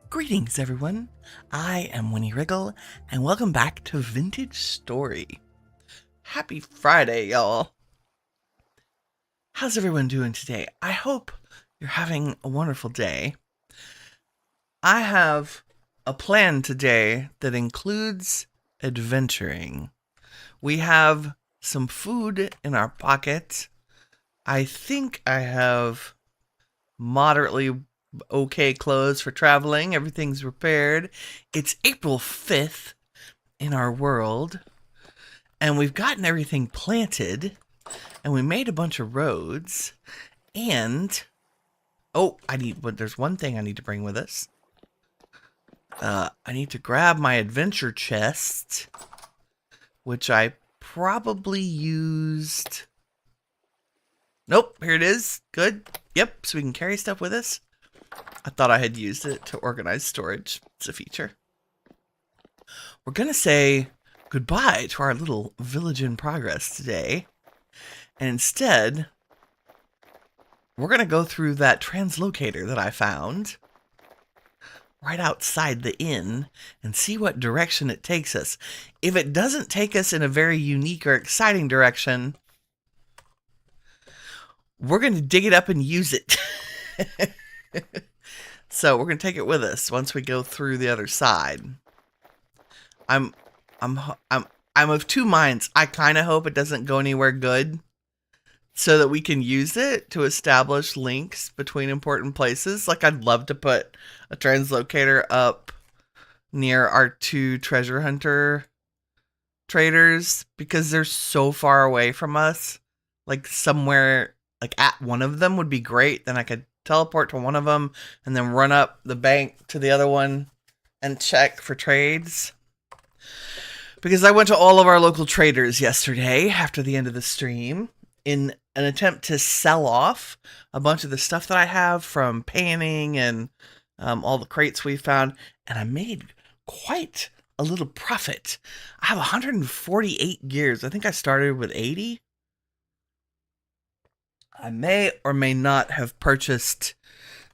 Greetings, everyone. I am Winnie Wriggle, and welcome back to Vintage Story. Happy Friday, y'all. How's everyone doing today? I hope you're having a wonderful day. I have a plan today that includes adventuring. We have some food in our pocket. I think I have moderately okay clothes for traveling. Everything's repaired. It's April 5th in our world, and we've gotten everything planted, and we made a bunch of roads, and there's one thing I need to bring with us. I need to grab my adventure chest, which I probably used. Nope, here it is. Good. Yep, so we can carry stuff with us. I thought I had used it to organize storage. It's a feature. We're going to say goodbye to our little village in progress today. And instead, we're going to go through that translocator that I found right outside the inn and see what direction it takes us. If it doesn't take us in a very unique or exciting direction, we're going to dig it up and use it. So we're going to take it with us once we go through the other side. I'm of two minds. I kind of hope it doesn't go anywhere good so that we can use it to establish links between important places. Like, I'd love to put a translocator up near our two treasure hunter traders because they're so far away from us. Like, somewhere like at one of them would be great. Then I could teleport to one of them and then run up the bank to the other one and check for trades. Because I went to all of our local traders yesterday after the end of the stream in an attempt to sell off a bunch of the stuff that I have from panning and all the crates we found. And I made quite a little profit. I have 148 gears. I think I started with 80. I may or may not have purchased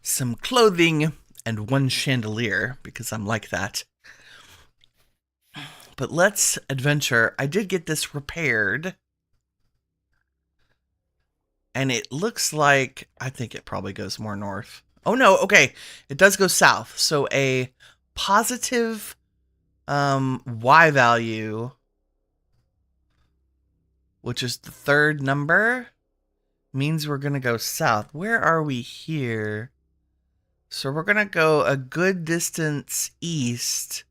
some clothing and one chandelier because I'm like that. But let's adventure. I did get this repaired. And it looks like, I think it probably goes more north. Oh no, okay. It does go south. So a positive Y value, which is the third number, means we're going to go south. Where are we here? So we're going to go a good distance east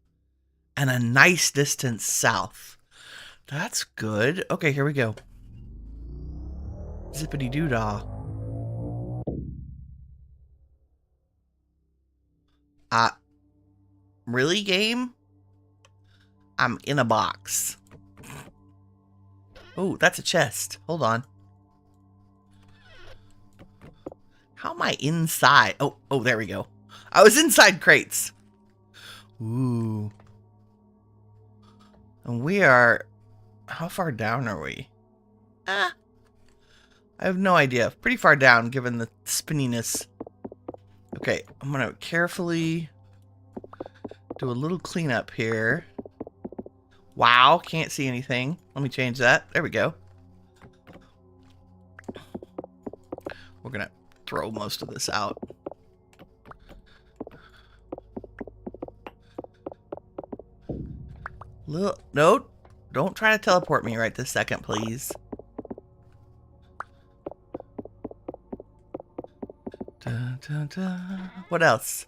and a nice distance south. That's good. Okay, here we go. Zippity doo dah. Really, game? I'm in a box. Oh, that's a chest. Hold on. How am I inside? Oh, there we go. I was inside crates. Ooh. And we are... How far down are we? I have no idea. Pretty far down, given the spinniness. Okay, I'm going to carefully do a little cleanup here. Wow, can't see anything. Let me change that. There we go. We're going to throw most of this out. No, don't try to teleport me right this second, please. Dun, dun, dun. What else?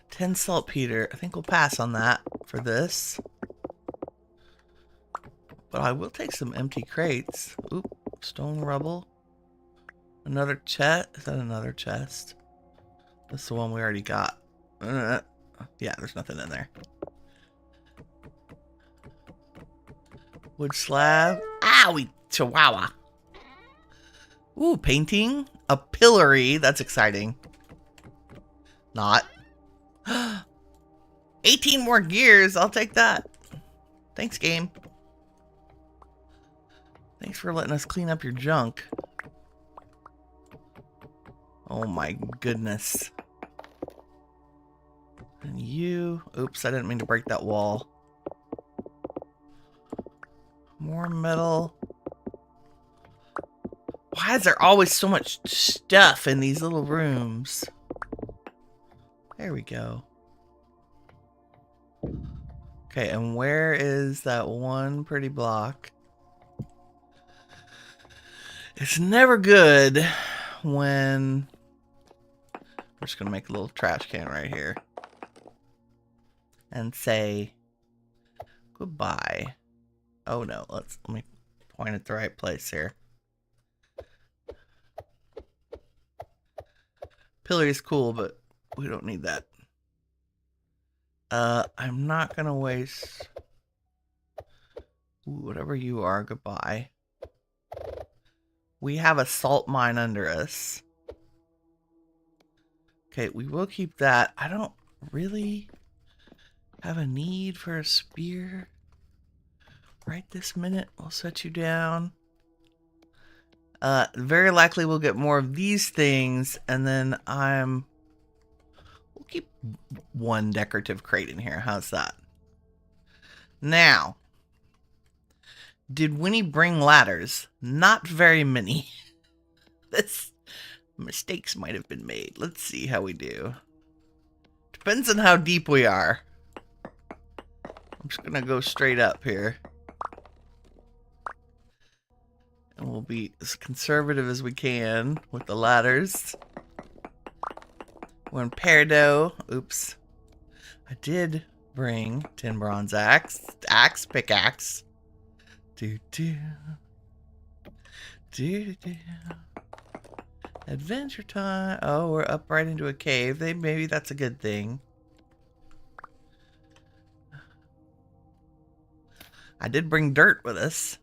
10 saltpeter. I think we'll pass on that for this. But I will take some empty crates. Oop, stone rubble. Another chest. Is that another chest? That's the one we already got. Yeah, there's nothing in there. Wood slab. Owie, chihuahua. Ooh, painting. A pillory. That's exciting. Not. 18 more gears. I'll take that. Thanks, game. Thanks for letting us clean up your junk. Oh my goodness. And you... Oops, I didn't mean to break that wall. More metal. Why is there always so much stuff in these little rooms? There we go. Okay, and where is that one pretty block? It's never good when... We're just going to make a little trash can right here. And say goodbye. Oh no, let me point at the right place here. Pillar is cool, but we don't need that. I'm not gonna waste... Ooh, whatever you are, goodbye. We have a salt mine under us. Okay, we will keep that. I don't really have a need for a spear right this minute. We'll set you down. Very likely we'll get more of these things, and then we'll keep one decorative crate in here. How's that? Now, did Winnie bring ladders? Not very many. Mistakes might have been made. Let's see how we do. Depends on how deep we are. I'm just gonna go straight up here. And we'll be as conservative as we can with the ladders. We're in Meadow. Oops. I did bring tin bronze pickaxe. Do. Adventure time. Oh, we're up right into a cave. Maybe that's a good thing. I did bring dirt with us.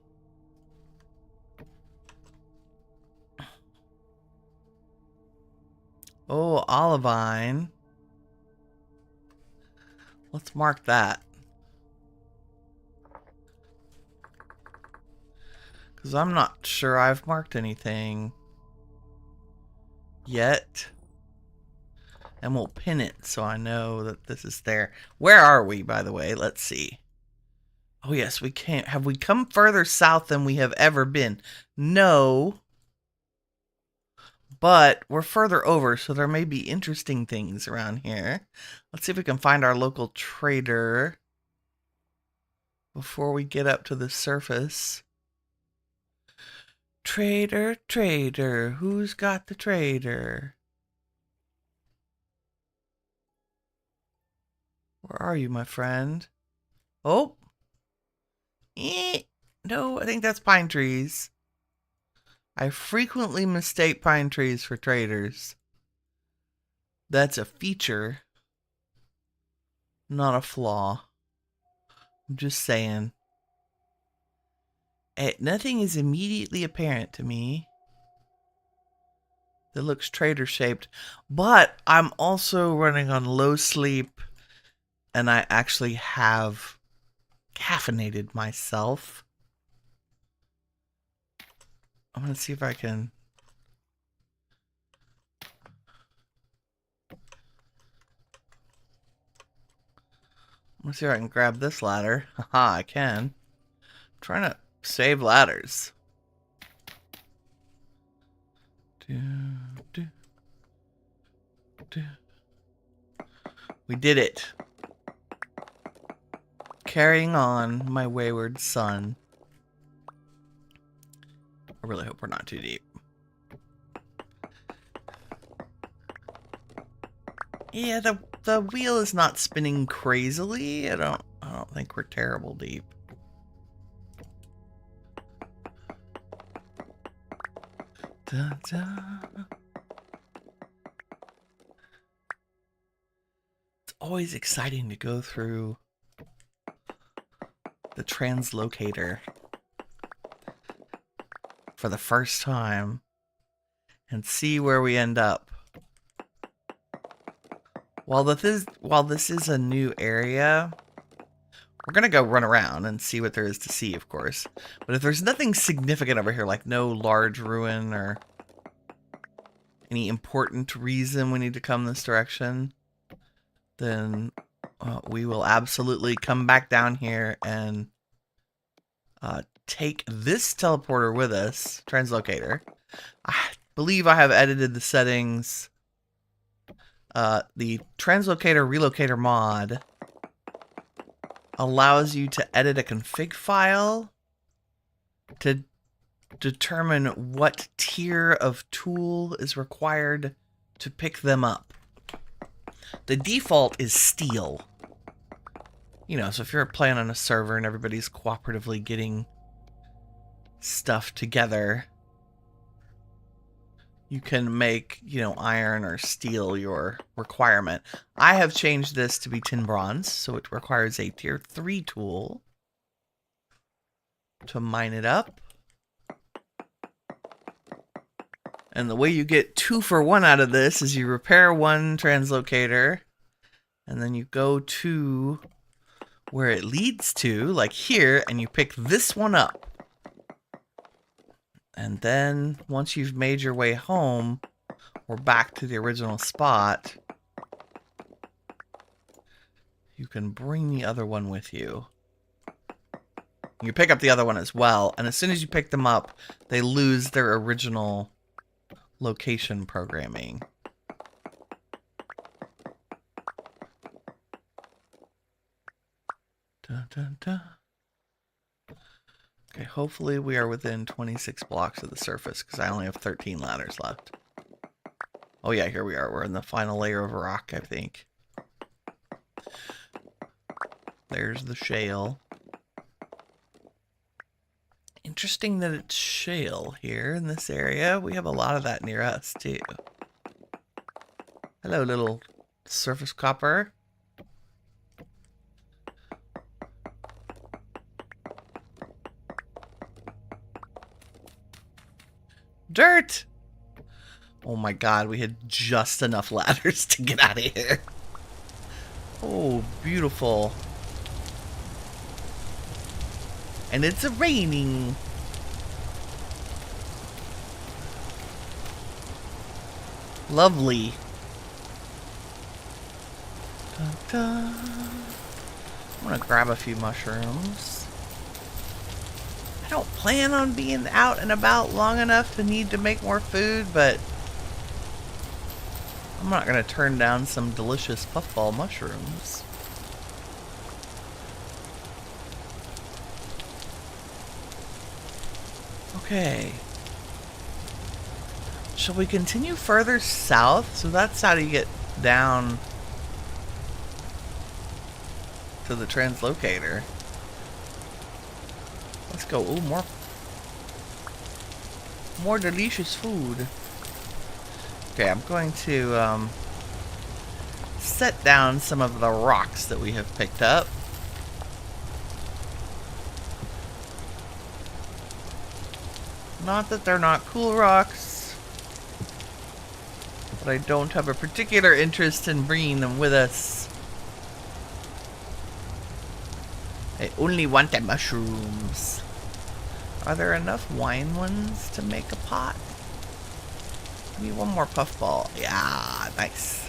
Oh, olivine. Let's mark that. Because I'm not sure I've marked anything yet. And we'll pin it so I know that this is there. Where are we, by the way? Let's see. Oh, yes, we can't. Have we come further south than we have ever been? No. But we're further over, so there may be interesting things around here. Let's see if we can find our local trader before we get up to the surface. Trader, who's got the trader? Where are you, my friend? Oh! No, I think that's pine trees. I frequently mistake pine trees for traders. That's a feature, not a flaw. I'm just saying. Nothing is immediately apparent to me that looks trader shaped, but I'm also running on low sleep, and I actually have caffeinated myself. I'm gonna see if I can. I'm gonna see if I can grab this ladder. Haha, I can. I'm trying to save ladders. We did it. Carrying on, my wayward son. I really hope we're not too deep. Yeah, the wheel is not spinning crazily. I don't think we're terrible deep. Da, da. It's always exciting to go through the translocator for the first time and see where we end up. While this is a new area, We're going to go run around and see what there is to see, of course. But if there's nothing significant over here, like no large ruin or any important reason we need to come this direction, then we will absolutely come back down here and take this teleporter with us, translocator. I believe I have edited the settings. The translocator relocator mod allows you to edit a config file to determine what tier of tool is required to pick them up. The default is steel. You know, so if you're playing on a server and everybody's cooperatively getting stuff together, you can make, you know, iron or steel your requirement. I have changed this to be tin bronze, so it requires a tier 3 tool to mine it up. And the way you get 2 for 1 out of this is you repair one translocator, and then you go to where it leads to, like here, and you pick this one up. And then once you've made your way home, or back to the original spot, you can bring the other one with you. You pick up the other one as well, and as soon as you pick them up, they lose their original location programming. Dun, dun, dun. Okay, hopefully we are within 26 blocks of the surface, because I only have 13 ladders left. Oh yeah, here we are. We're in the final layer of rock, I think. There's the shale. Interesting that it's shale here in this area. We have a lot of that near us, too. Hello, little surface copper. Dirt! Oh my god, we had just enough ladders to get out of here. Oh, beautiful. And it's raining. Lovely. Dun, dun. I'm gonna grab a few mushrooms. I don't plan on being out and about long enough to need to make more food, but I'm not gonna turn down some delicious puffball mushrooms. Okay. Shall we continue further south? So that's how you get down to the translocator. Let's go. Ooh, more delicious food. Okay, I'm going to set down some of the rocks that we have picked up. Not that they're not cool rocks, but I don't have a particular interest in bringing them with us. I only want the mushrooms. Are there enough wine ones to make a pot? Give me one more puffball. Yeah, nice.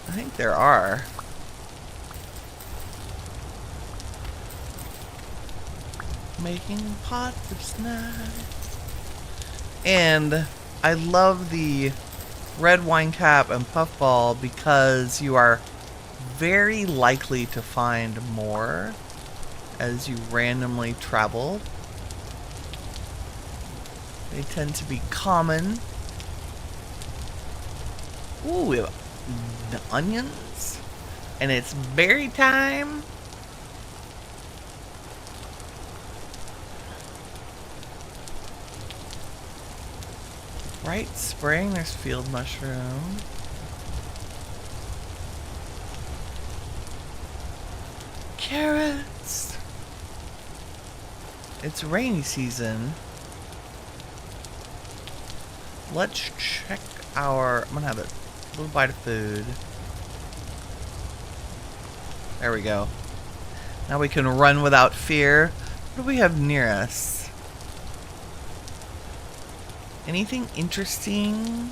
I think there are. Making pots of snacks. And I love the red wine cap and puffball because you are very likely to find more as you randomly travel. They tend to be common. Ooh, we have the onions. And it's berry time. Bright spring, there's field mushroom. Carrots. It's rainy season. Let's check our... I'm gonna have a little bite of food. There we go. Now we can run without fear. What do we have near us? Anything interesting?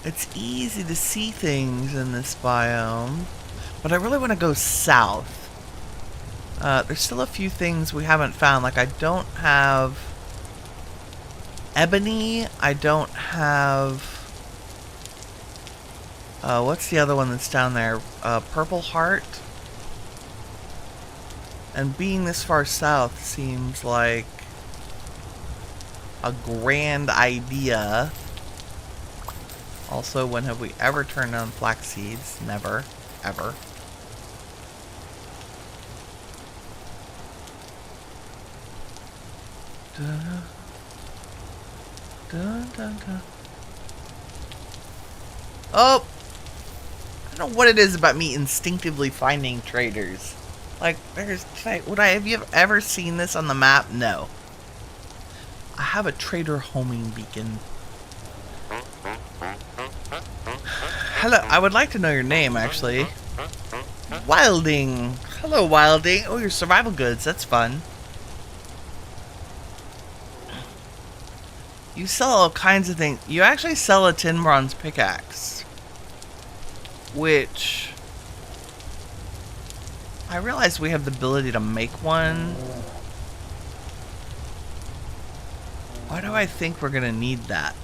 It's easy to see things in this biome, but I really want to go south. There's still a few things we haven't found. Like, I don't have ebony. I don't have... what's the other one that's down there? Purple heart. And being this far south seems like a grand idea. Also, when have we ever turned on flax seeds? Never. Ever. Dun, dun, dun, dun. Oh! I don't know what it is about me instinctively finding traders. Like, have you ever seen this on the map? No. I have a trader homing beacon. Hello, I would like to know your name, actually. Wilding. Hello, Wilding. Oh, your survival goods. That's fun. You sell all kinds of things. You actually sell a tin bronze pickaxe. Which... I realize we have the ability to make one. Why do I think we're gonna need that?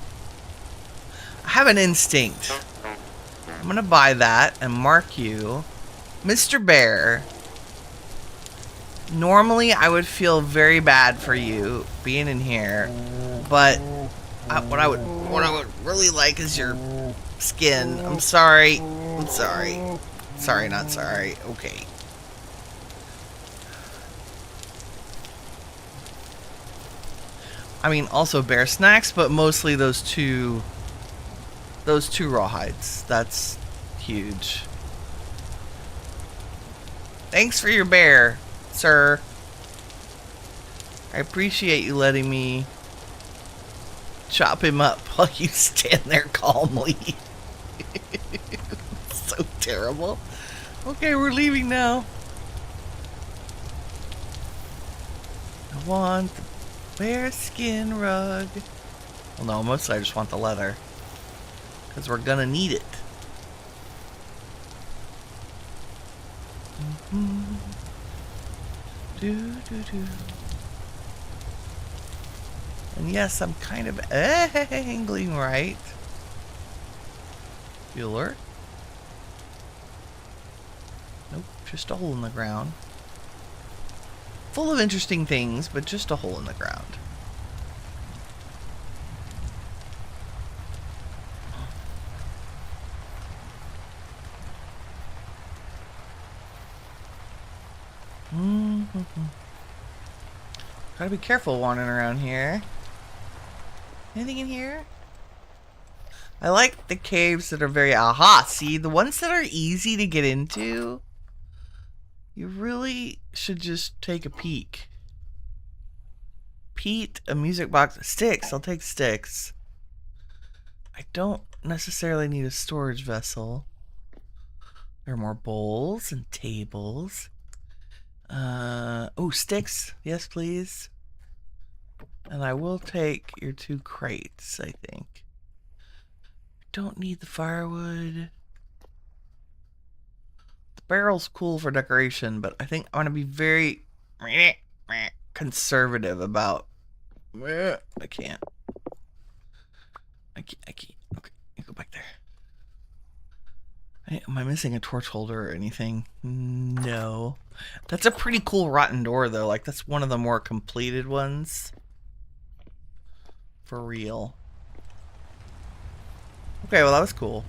I have an instinct. I'm gonna buy that and mark you. Mr. Bear. Normally I would feel very bad for you being in here, but what I would really like is your skin. I'm sorry. I'm sorry. Sorry, not sorry. Okay. I mean, also bear snacks, but mostly those two rawhides. That's huge. Thanks for your bear, sir. I appreciate you letting me chop him up while you stand there calmly. So terrible. Okay, we're leaving now. I want the bear skin rug. Well, no, mostly I just want the leather. Because we're gonna need it. And yes, I'm kind of angling right. You alert? Nope, just a hole in the ground. Full of interesting things, but just a hole in the ground. Gotta be careful wandering around here. Anything in here? I like the caves that are very... Aha! See, the ones that are easy to get into, you really should just take a peek. Peat, a music box, sticks. I'll take sticks. I don't necessarily need a storage vessel. There are more bowls and tables. Oh, sticks. Yes, please. And I will take your 2 crates, I think. Don't need the firewood. The barrel's cool for decoration, but I think I want to be very conservative about... I can't. I can't. Okay, go back there. Am I missing a torch holder or anything? No. That's a pretty cool rotten door, though. Like, that's one of the more completed ones. For real. Okay, well, that was cool.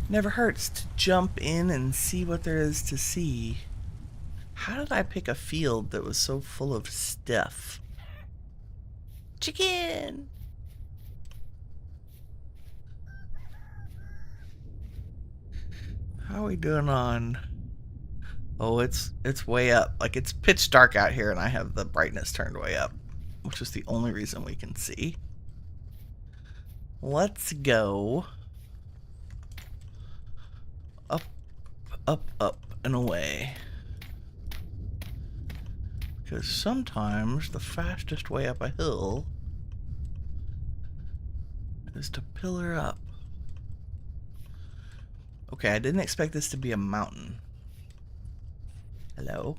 Never hurts to jump in and see what there is to see. How did I pick a field that was so full of stuff? Chicken! How are we doing on... Oh, it's way up. Like, it's pitch dark out here and I have the brightness turned way up, which is the only reason we can see. Let's go. up, up, and away. Because sometimes the fastest way up a hill is to pillar up. Okay, I didn't expect this to be a mountain. Hello?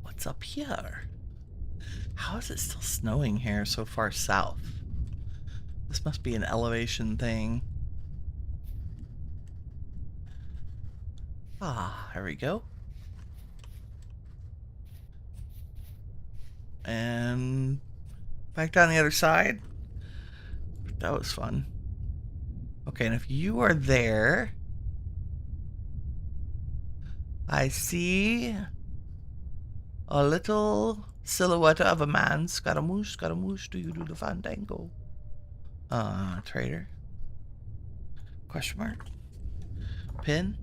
What's up here? How is it still snowing here so far south? This must be an elevation thing. Ah, there we go. And back down the other side. That was fun. Okay, and if you are there, I see a little silhouette of a man. Scaramouche, Scaramouche, do you do the fandango? Trader. Question mark. Pin.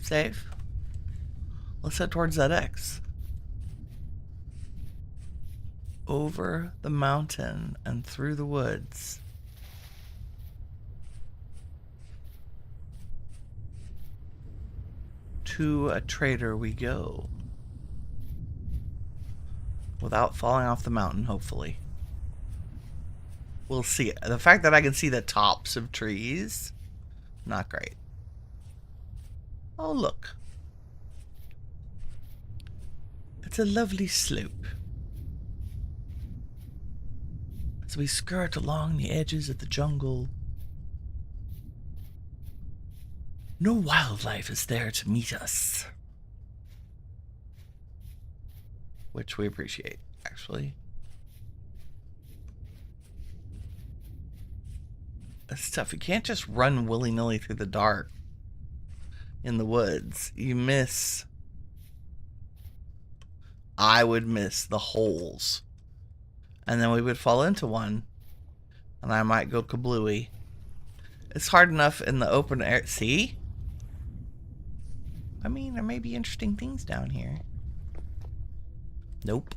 Save. Let's head towards that X. Over the mountain and through the woods. To a trader we go. Without falling off the mountain, hopefully. We'll see. The fact that I can see the tops of trees, not great. Oh, look. It's a lovely slope. As we skirt along the edges of the jungle, no wildlife is there to meet us. Which we appreciate, actually. That's tough. You can't just run willy-nilly through the dark in the woods. You miss. I would miss the holes. And then we would fall into one. And I might go kablooey. It's hard enough in the open air. See? I mean, there may be interesting things down here. Nope.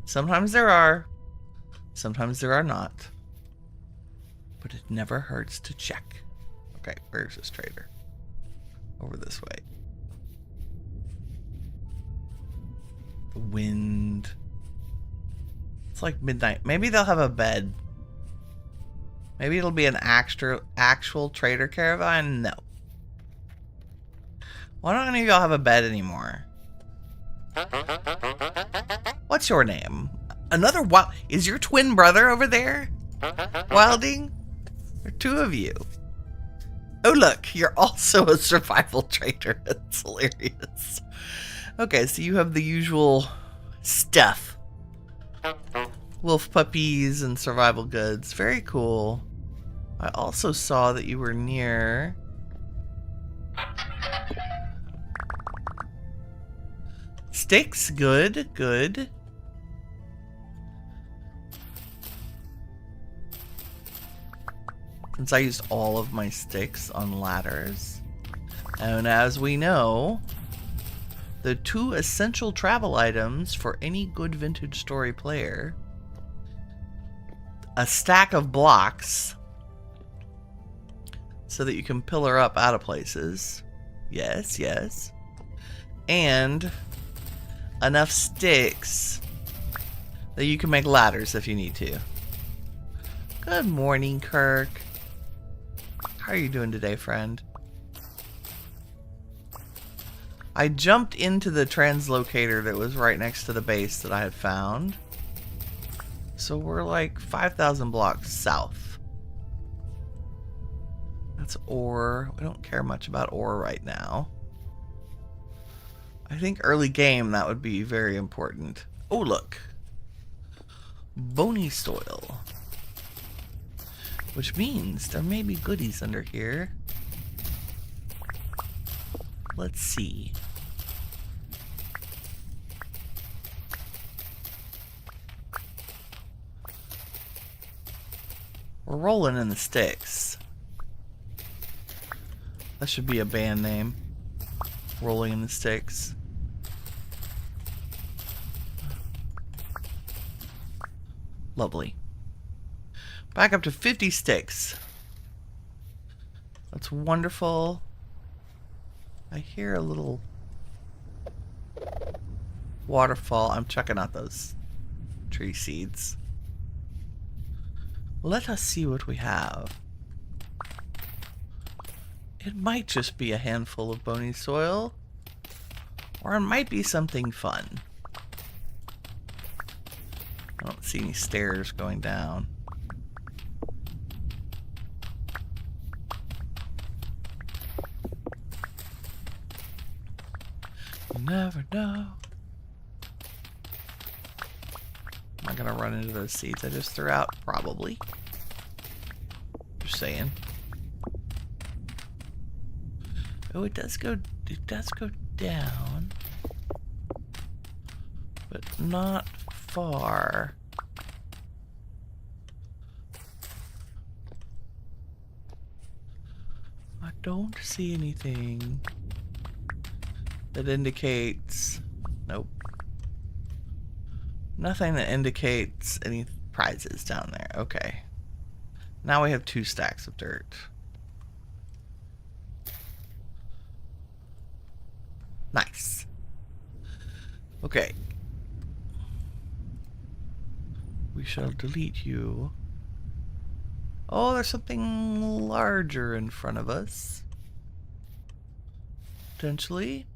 Sometimes there are. Sometimes there are not. But it never hurts to check. Okay, where's this trader? Over this way. The wind. It's like midnight. Maybe they'll have a bed. Maybe it'll be an actual trader caravan? No. Why don't any of y'all have a bed anymore? What's your name? Another wild... Is your twin brother over there? Wilding? There are two of you. Oh, look. You're also a survival trader. That's hilarious. Okay, so you have the usual stuff. Wolf puppies and survival goods. Very cool. I also saw that you were near... Sticks. Good, good. Since I used all of my sticks on ladders. And as we know, the two essential travel items for any good vintage story player: a stack of blocks so that you can pillar up out of places. Yes, yes. And enough sticks that you can make ladders if you need to. Good morning, Kirk. How are you doing today, friend? I jumped into the translocator that was right next to the base that I had found. So we're like 5,000 blocks south. That's ore. We don't care much about ore right now. I think early game that would be very important. Oh, look. Bony soil. Which means there may be goodies under here. Let's see. We're rolling in the sticks. That should be a band name. Rolling in the sticks. Lovely. Back up to 50 sticks. That's wonderful. I hear a little waterfall. I'm checking out those tree seeds. Let us see what we have. It might just be a handful of bony soil, or it might be something fun. I don't see any stairs going down. You never know. Am I gonna run into those seeds I just threw out? Probably. Just saying. Oh, it does go down, but not far. I don't see anything that indicates, nope. Nothing that indicates any prizes down there. Okay. Now we have 2 stacks of dirt. Nice. Okay. We shall delete you. Oh, there's something larger in front of us. Potentially.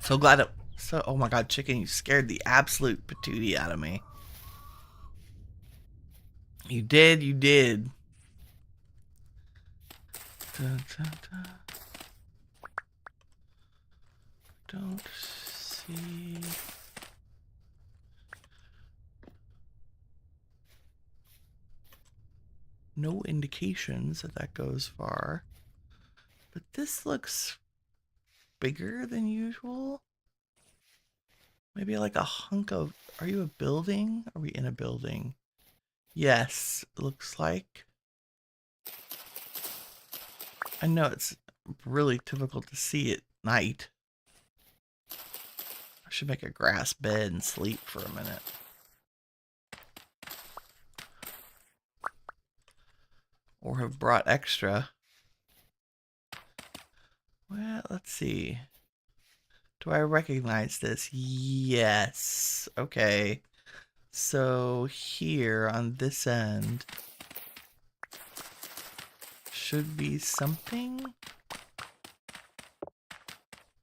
So glad it... So, oh my god, chicken, you scared the absolute patootie out of me. You did, you did. Dun, dun, dun. Don't see... No indications that that goes far. But this looks bigger than usual. Maybe like a hunk of... Are you a building? Are we in a building? Yes, it looks like. I know it's really difficult to see at night. I should make a grass bed and sleep for a minute. Or have brought extra. Well, let's see. Do I recognize this? Yes. Okay. So here on this end should be something.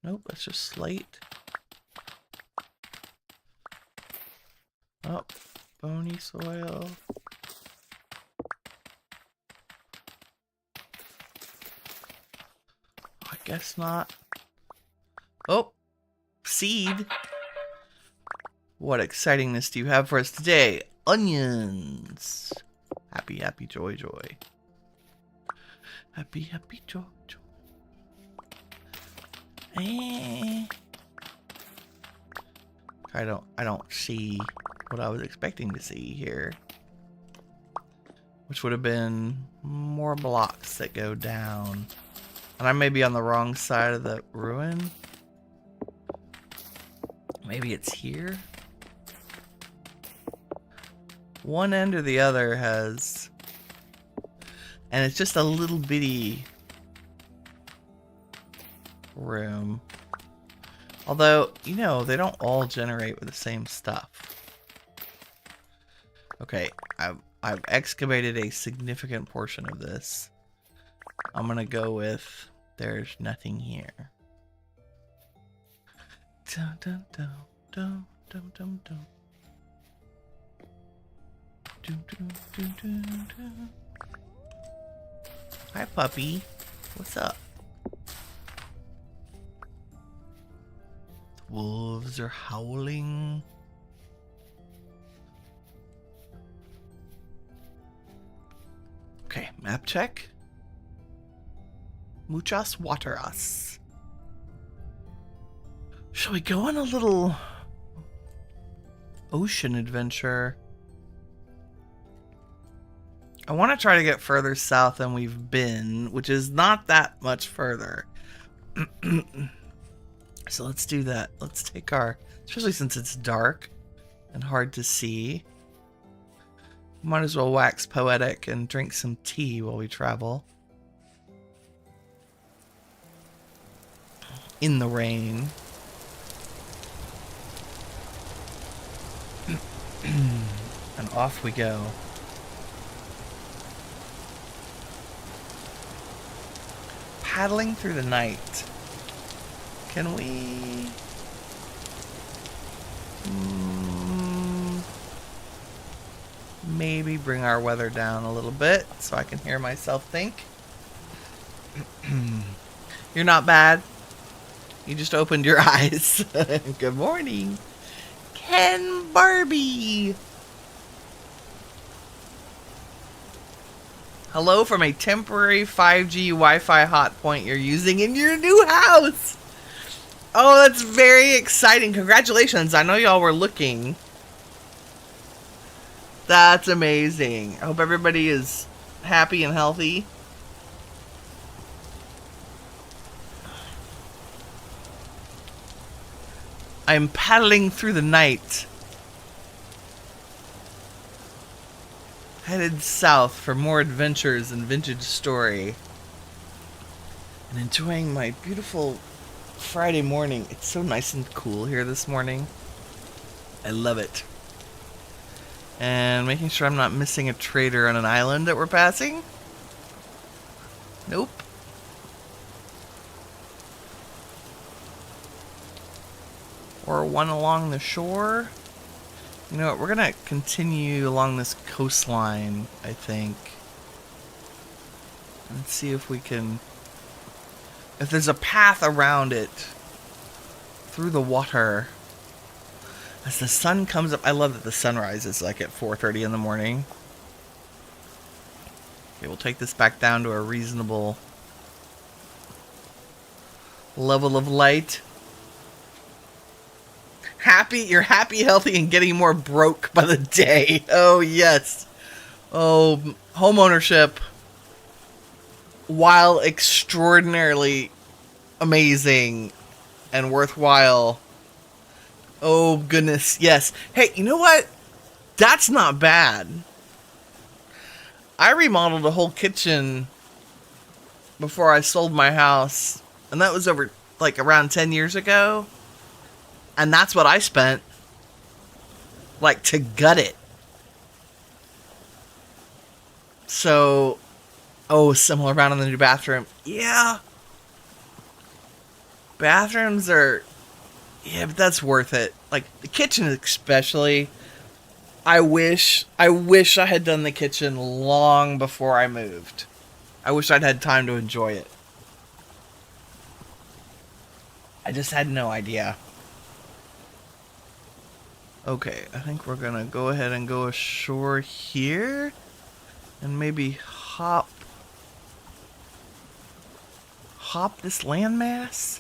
Nope, that's just slate. Oh, bony soil. I guess not. Oh, seed. What excitingness do you have for us today? Onions. Happy, happy, joy, joy. Happy, happy, joy, joy. I don't see what I was expecting to see here. Which would have been more blocks that go down. And I may be on the wrong side of the ruin. Maybe it's here. One end or the other has... And it's just a little bitty room. Although, you know, they don't all generate with the same stuff. Okay, I've excavated a significant portion of this. I'm gonna go with there's nothing here. Dun, dun, dun, dun, dun, dun, dun. Dun, dun, dun, dun, dun. Hi, puppy. What's up? The wolves are howling. Okay, map check. Muchas wateras. Shall we go on a little ocean adventure? I want to try to get further south than we've been, which is not that much further. So let's do that. Let's take our, especially since it's dark and hard to see. Might as well wax poetic and drink some tea while we travel. in the rain. And off we go. Paddling through the night. Can we... maybe bring our weather down a little bit so I can hear myself think. You're not bad. You just opened your eyes. Good morning. Ken Barbie. Hello from a temporary 5G Wi-Fi hotpoint you're using in your new house. Oh, that's very exciting. Congratulations. I know y'all were looking. That's amazing. I hope everybody is happy and healthy. I'm paddling through the night, headed south for more adventures in Vintage Story, and enjoying my beautiful Friday morning. It's so nice and cool here this morning. I love it. And making sure I'm not missing a trader on an island that we're passing. Nope. Or one along the shore. You know what, we're gonna continue along this coastline, I think. Let's see if we can... if there's a path around it. Through the water. As the sun comes up, I love that the sun rises like at 4:30 in the morning. Okay, we'll take this back down to a reasonable level of light. You're happy, healthy, and getting more broke by the day. Oh, yes. Oh, homeownership, while extraordinarily amazing and worthwhile, oh, goodness, yes. Hey, you know what? That's not bad. I remodeled a whole kitchen before I sold my house, and that was over, like, around 10 years ago. And that's what I spent, like, to gut it. So, oh, similar amount on the new bathroom. Yeah. Bathrooms are... yeah, but that's worth it. Like, the kitchen especially. I wish I had done the kitchen long before I moved. I wish I'd had time to enjoy it. I just had no idea. Okay, I think we're gonna go ahead and go ashore here. And maybe hop this landmass.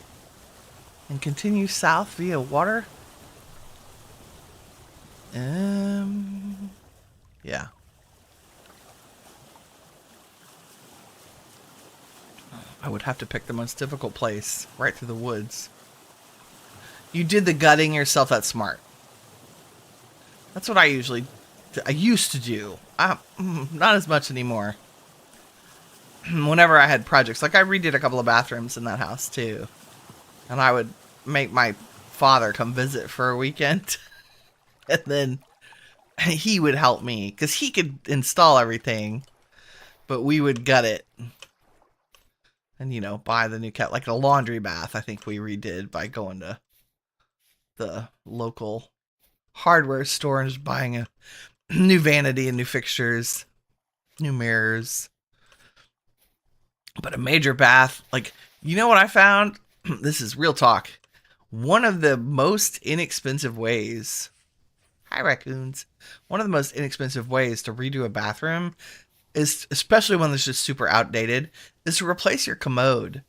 And continue south via water. Yeah. I would have to pick the most difficult place. Right through the woods. You did the gutting yourself, that's smart. That's what I used to do. Not as much anymore. Whenever I had projects. Like I redid a couple of bathrooms in that house too. And I would make my father come visit for a weekend. And then he would help me. Because he could install everything. But we would gut it. And, you know, buy the new cat. Like a laundry bath, I think we redid by going to the local hardware store and just buying a new vanity and new fixtures, new mirrors. But a major bath, like, you know what I found? This is real talk. One of the most inexpensive ways, hi raccoons, one of the most inexpensive ways to redo a bathroom is, especially one that's just super outdated, is to replace your commode.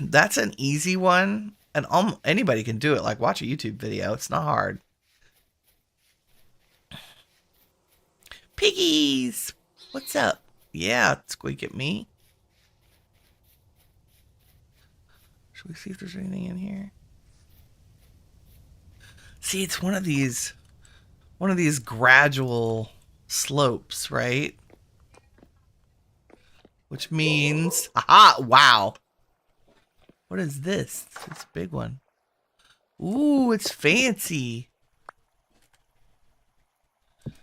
That's an easy one, and anybody can do it. Like, watch a YouTube video. It's not hard. Piggies! What's up? Yeah, squeak at me. Should we see if there's anything in here? See, it's one of these gradual slopes, right? Which means, aha, wow. What is this? It's a big one. Ooh, it's fancy. What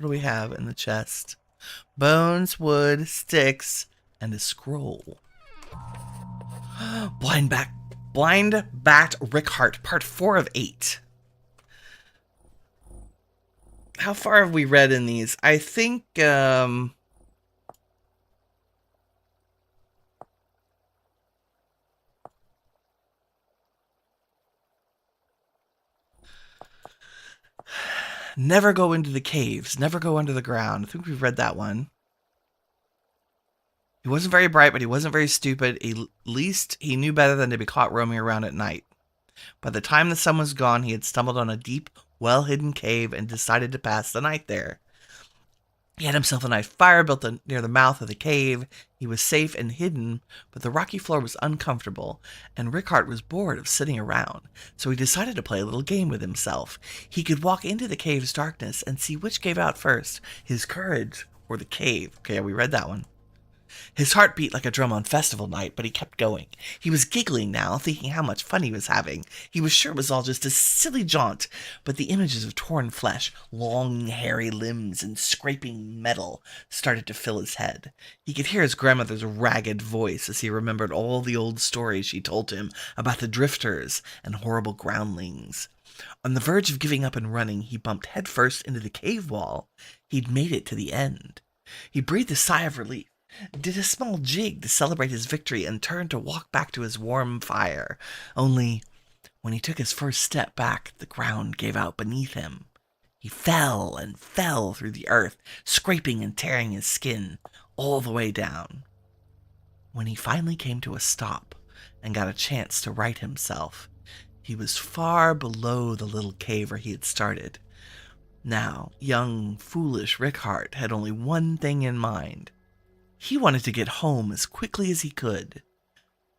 do we have in the chest? Bones, wood, sticks, and a scroll. Blind Bat Rickhart, part 4 of 8. How far have we read in these? I think, never go into the caves, never go under the ground. I think we've read that one. He wasn't very bright, but he wasn't very stupid. At least he knew better than to be caught roaming around at night. By the time the sun was gone, he had stumbled on a deep, well-hidden cave and decided to pass the night there. He had himself a nice fire built near the mouth of the cave. He was safe and hidden, but the rocky floor was uncomfortable, and Rickhart was bored of sitting around, so he decided to play a little game with himself. He could walk into the cave's darkness and see which gave out first, his courage or the cave. Okay, we read that one. His heart beat like a drum on festival night, but he kept going. He was giggling now, thinking how much fun he was having. He was sure it was all just a silly jaunt, but the images of torn flesh, long hairy limbs, and scraping metal started to fill his head. He could hear his grandmother's ragged voice as he remembered all the old stories she told him about the drifters and horrible groundlings. On the verge of giving up and running, he bumped headfirst into the cave wall. He'd made it to the end. He breathed a sigh of relief, did a small jig to celebrate his victory, and turned to walk back to his warm fire. Only, when he took his first step back, the ground gave out beneath him. He fell and fell through the earth, scraping and tearing his skin all the way down. When he finally came to a stop and got a chance to right himself, he was far below the little cave where he had started. Now, young, foolish Rickhart had only one thing in mind. He wanted to get home as quickly as he could.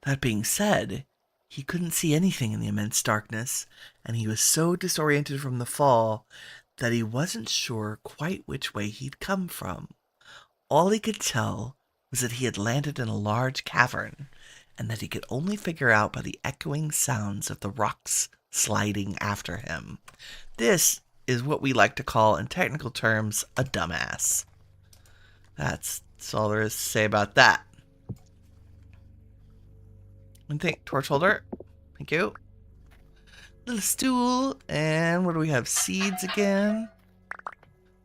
That being said, he couldn't see anything in the immense darkness, and he was so disoriented from the fall that he wasn't sure quite which way he'd come from. All he could tell was that he had landed in a large cavern, and that he could only figure out by the echoing sounds of the rocks sliding after him. This is what we like to call, in technical terms, a dumbass. That's all there is to say about that. And torch holder. Thank you. Little stool. And what do we have? Seeds again.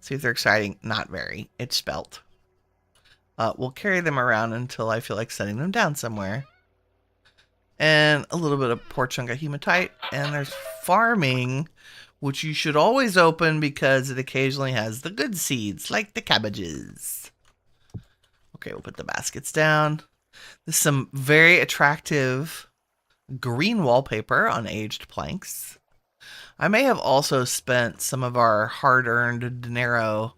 See if they're exciting. Not very. It's spelt. We'll carry them around until I feel like setting them down somewhere. And a little bit of poor chunk of hematite. And there's farming, which you should always open because it occasionally has the good seeds, like the cabbages. Okay, we'll put the baskets down. There's some very attractive green wallpaper on aged planks. I may have also spent some of our hard-earned dinero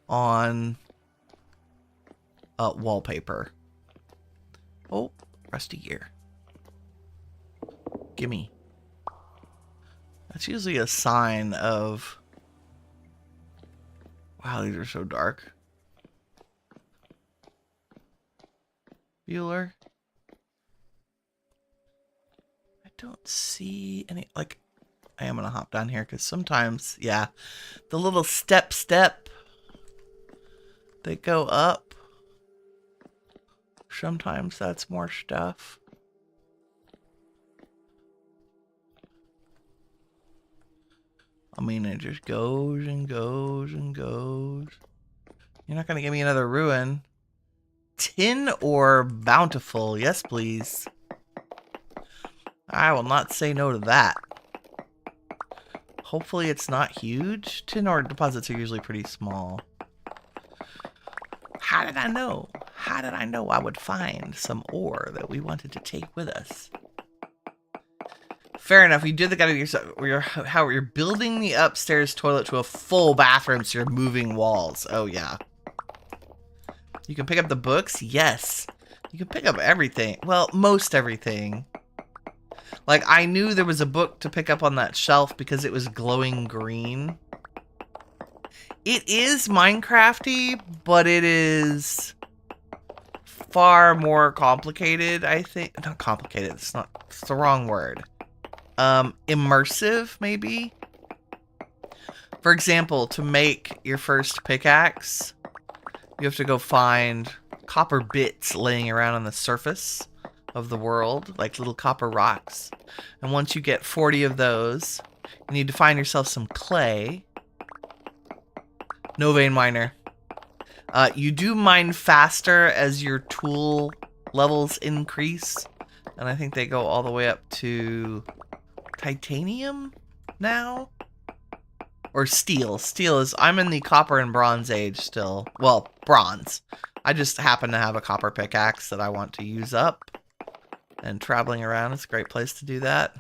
on wallpaper. Oh, rusty gear. Gimme. That's usually a sign of... Wow, these are so dark. Bueller. I don't see any, like, I am gonna hop down here because sometimes, yeah, the little step they go up. Sometimes that's more stuff. I mean, it just goes and goes and goes. You're not gonna give me another ruin. Tin or bountiful? Yes, please. I will not say no to that. Hopefully it's not huge. Tin ore deposits are usually pretty small. How did I know? How did I know I would find some ore that we wanted to take with us? Fair enough. You did the guy yourself. How you're building the upstairs toilet to a full bathroom, so you're moving walls. Oh yeah. You can pick up the books? Yes. You can pick up everything. Well, most everything. Like, I knew there was a book to pick up on that shelf because it was glowing green. It is Minecrafty, but it is far more complicated, I think. Not complicated, it's the wrong word. Immersive, maybe? For example, to make your first pickaxe, you have to go find copper bits laying around on the surface of the world, like little copper rocks. And once you get 40 of those, you need to find yourself some clay. No vein miner. You do mine faster as your tool levels increase. And I think they go all the way up to titanium now? Or steel. Steel is... I'm in the copper and bronze age still. Well, bronze. I just happen to have a copper pickaxe that I want to use up. And traveling around is a great place to do that.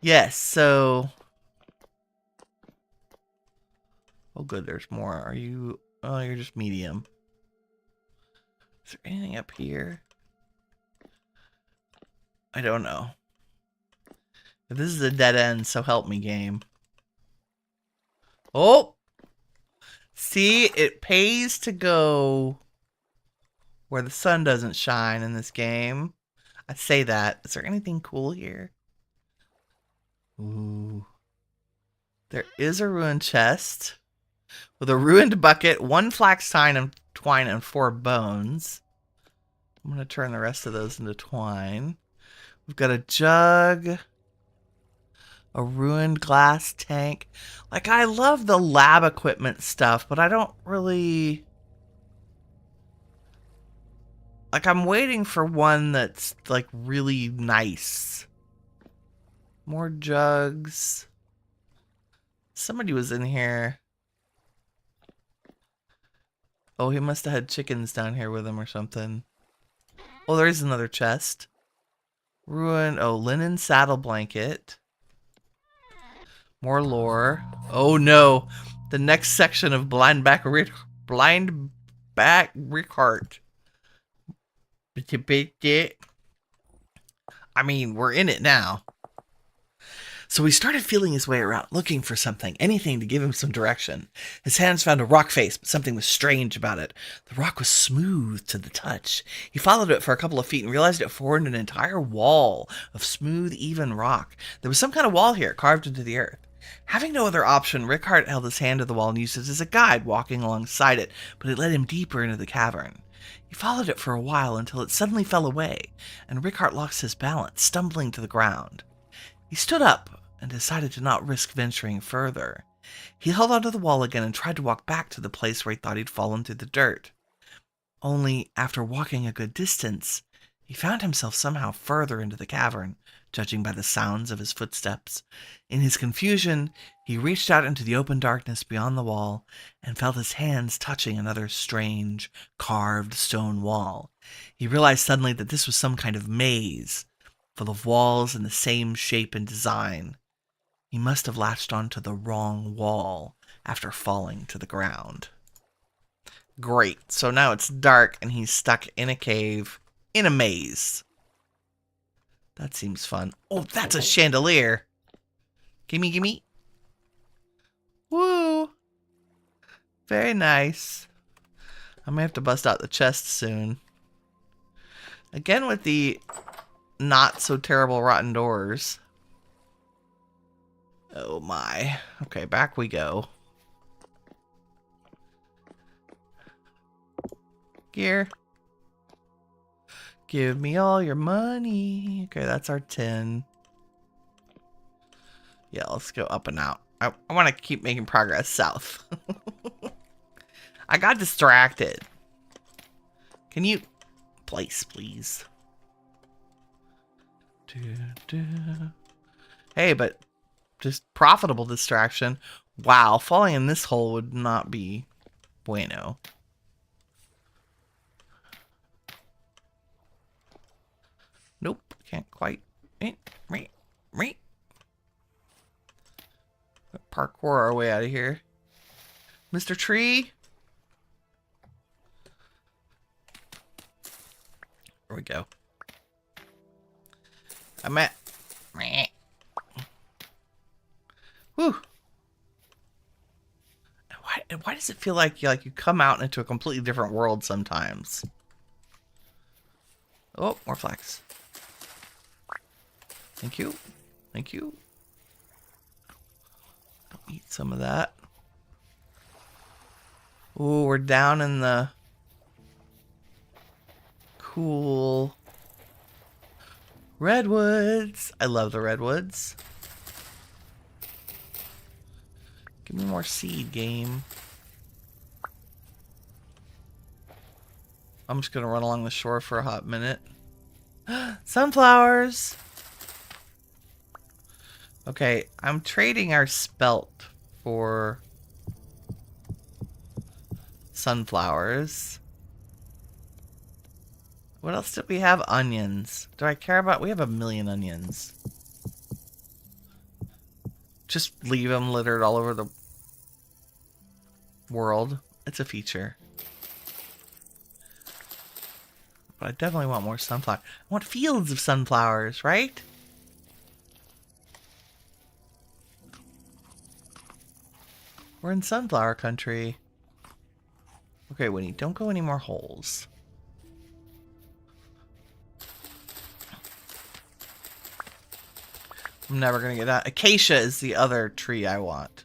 Yes, so... Oh good, there's more. Are you... Oh, you're just medium. Is there anything up here? I don't know. If this is a dead end, so help me, game. Oh! See, it pays to go where the sun doesn't shine in this game. I say that. Is there anything cool here? Ooh. There is a ruined chest with a ruined bucket, 1 flax twine, and 4 bones. I'm going to turn the rest of those into twine. We've got a jug. A ruined glass tank. Like, I love the lab equipment stuff, but I don't really... Like, I'm waiting for one that's, like, really nice. More jugs. Somebody was in here. Oh, he must have had chickens down here with him or something. Oh, there is another chest. Ruined... Oh, linen saddle blanket. More lore. Oh no, the next section of blind back Rickard. I mean, we're in it now. So he started feeling his way around, looking for something, anything to give him some direction. His hands found a rock face, but something was strange about it. The rock was smooth to the touch. He followed it for a couple of feet and realized it formed an entire wall of smooth, even rock. There was some kind of wall here, carved into the earth. Having no other option, Rickard held his hand to the wall and used it as a guide, walking alongside it, but it led him deeper into the cavern. He followed it for a while until it suddenly fell away, and Rickard lost his balance, stumbling to the ground. He stood up and decided to not risk venturing further. He held onto the wall again and tried to walk back to the place where he thought he'd fallen through the dirt. Only, after walking a good distance, he found himself somehow further into the cavern, judging by the sounds of his footsteps. In his confusion, he reached out into the open darkness beyond the wall and felt his hands touching another strange, carved stone wall. He realized suddenly that this was some kind of maze, full of walls in the same shape and design. He must have latched onto the wrong wall after falling to the ground. Great, so now it's dark and he's stuck in a cave, in a maze. That seems fun. Oh, that's a chandelier. Gimme, gimme. Woo. Very nice. I may have to bust out the chest soon. Again with the not so terrible rotten doors. Oh my. Okay, back we go. Gear. Give me all your money. Okay, that's our 10. Yeah, let's go up and out. I want to keep making progress south. I got distracted. Can you... Place, please. Hey, but... Just profitable distraction. Wow, falling in this hole would not be bueno. Nope, can't quite. Parkour our way out of here. Mr. Tree? There we go. I'm at... Whew. And why does it feel like you come out into a completely different world sometimes? Oh, more flax. Thank you. Thank you. I'll eat some of that. Ooh, we're down in the cool redwoods. I love the redwoods. Give me more seed, game. I'm just gonna run along the shore for a hot minute. Sunflowers! Okay, I'm trading our spelt for sunflowers. What else did we have? Onions. Do I care about? We have 1,000,000 onions. Just leave them littered all over the world. It's a feature. But I definitely want more sunflower. I want fields of sunflowers, right? We're in sunflower country. Okay, Winnie, don't go any more holes. I'm never gonna get that. Acacia is the other tree I want.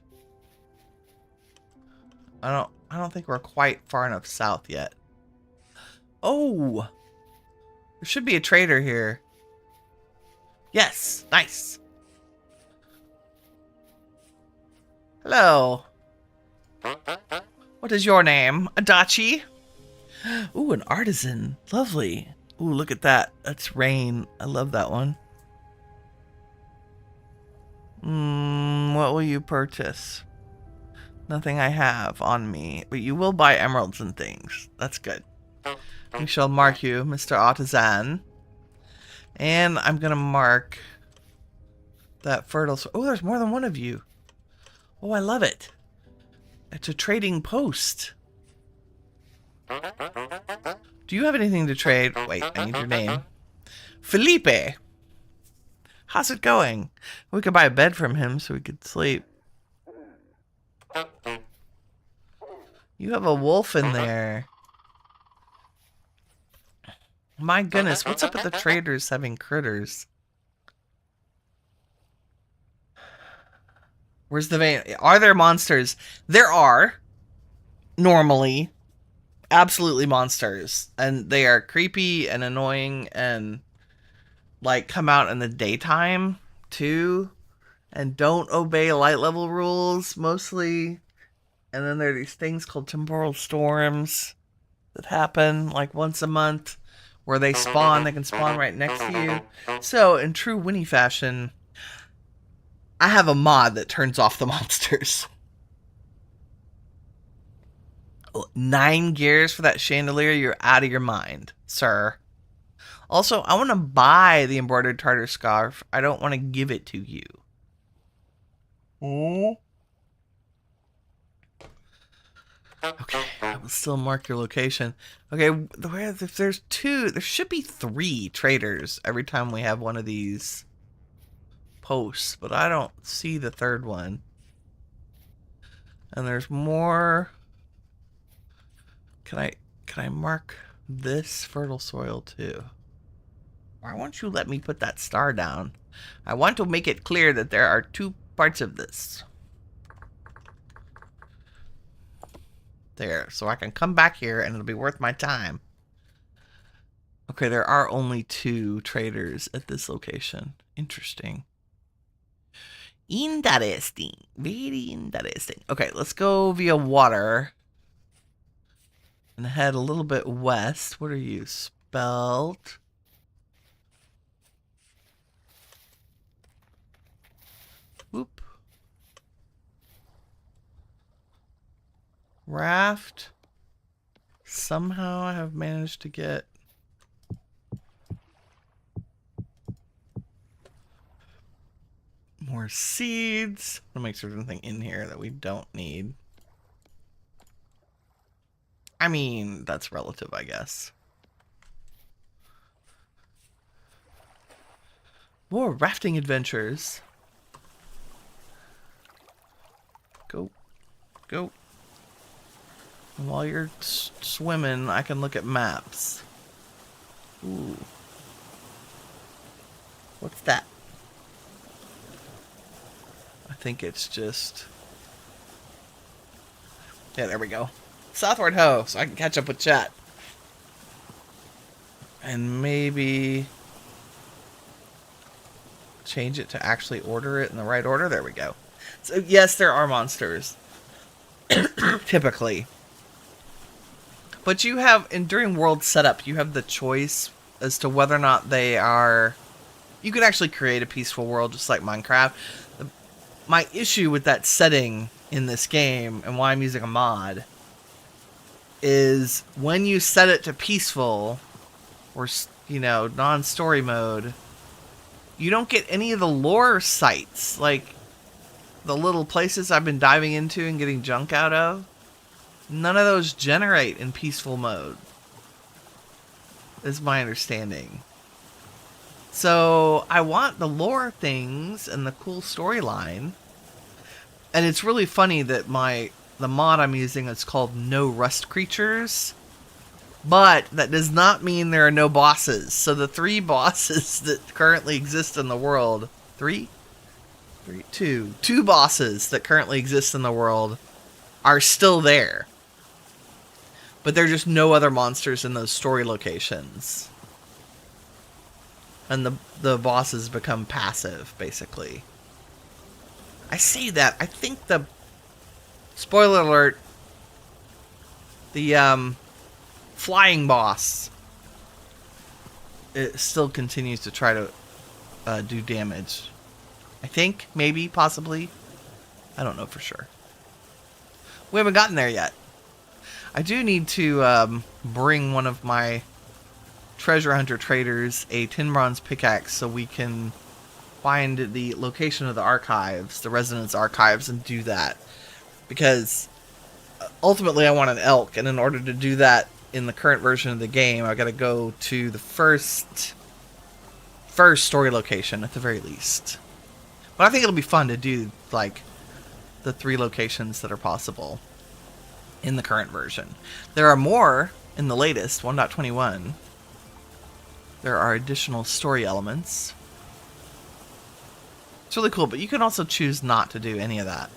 I don't think we're quite far enough south yet. Oh! There should be a trader here. Yes! Nice! Hello. What is your name? Adachi? Ooh, an artisan. Lovely. Ooh, look at that. That's rain. I love that one. What will you purchase? Nothing I have on me, but you will buy emeralds and things. That's good. We shall mark you, Mr. Artisan. And I'm gonna mark that fertile. Oh, there's more than one of you. Oh, I love it. It's a trading post. Do you have anything to trade? Wait, I need your name. Felipe. How's it going? We could buy a bed from him so we could sleep. You have a wolf in there. My goodness, what's up with the traders having critters? Where's the vein? Are there monsters? There are. Normally. Absolutely monsters. And they are creepy and annoying and like come out in the daytime too. And don't obey light level rules mostly. And then there are these things called temporal storms that happen like once a month where they spawn. They can spawn right next to you. So in true Winnie fashion, I have a mod that turns off the monsters. 9 gears for that chandelier? You're out of your mind, sir. Also, I want to buy the embroidered tartar scarf. I don't want to give it to you. Oh. Okay, I will still mark your location. Okay, if there's 2, there should be 3 traders every time we have one of these posts, but I don't see the 3rd one. And there's more. Can I mark this fertile soil too? Why won't you let me put that star down? I want to make it clear that there are 2 parts of this. There, so I can come back here and it'll be worth my time. Okay, there are only 2 traders at this location. Interesting. Interesting. Very interesting. Okay, let's go via water. And head a little bit west. What are you? Spelt. Whoop. Raft. Somehow I have managed to get more seeds. I'll make sure there's nothing in here that we don't need. I mean, that's relative, I guess. More rafting adventures. Go. Go. And while you're swimming, I can look at maps. Ooh. What's that? I think it's just... Yeah, there we go. Southward ho, so I can catch up with chat. And maybe... change it to actually order it in the right order. There we go. So yes, there are monsters. Typically. But you have, during world setup, you have the choice as to whether or not they are... You can actually create a peaceful world just like Minecraft. My issue with that setting in this game, and why I'm using a mod, is when you set it to peaceful, or, you know, non-story mode, you don't get any of the lore sites, like the little places I've been diving into and getting junk out of. None of those generate in peaceful mode, is my understanding. So I want the lore things and the cool storyline. And it's really funny that the mod I'm using is called No Rust Creatures. But that does not mean there are no bosses. So the 3 bosses that currently exist in the world... 3? 2 bosses that currently exist in the world are still there. But there are just no other monsters in those story locations. And the bosses become passive, basically. I say that. I think the... Spoiler alert. The, flying boss... It still continues to try to do damage. I think, maybe, possibly. I don't know for sure. We haven't gotten there yet. I do need to bring one of my treasure hunter traders a tin bronze pickaxe so we can find the location of the archives, the Resonance archives, and do that. Because ultimately I want an elk, and in order to do that in the current version of the game, I gotta go to the first story location at the very least. But I think it'll be fun to do, like, the 3 locations that are possible in the current version. There are more in the latest, 1.21. There are additional story elements. It's really cool, but you can also choose not to do any of that.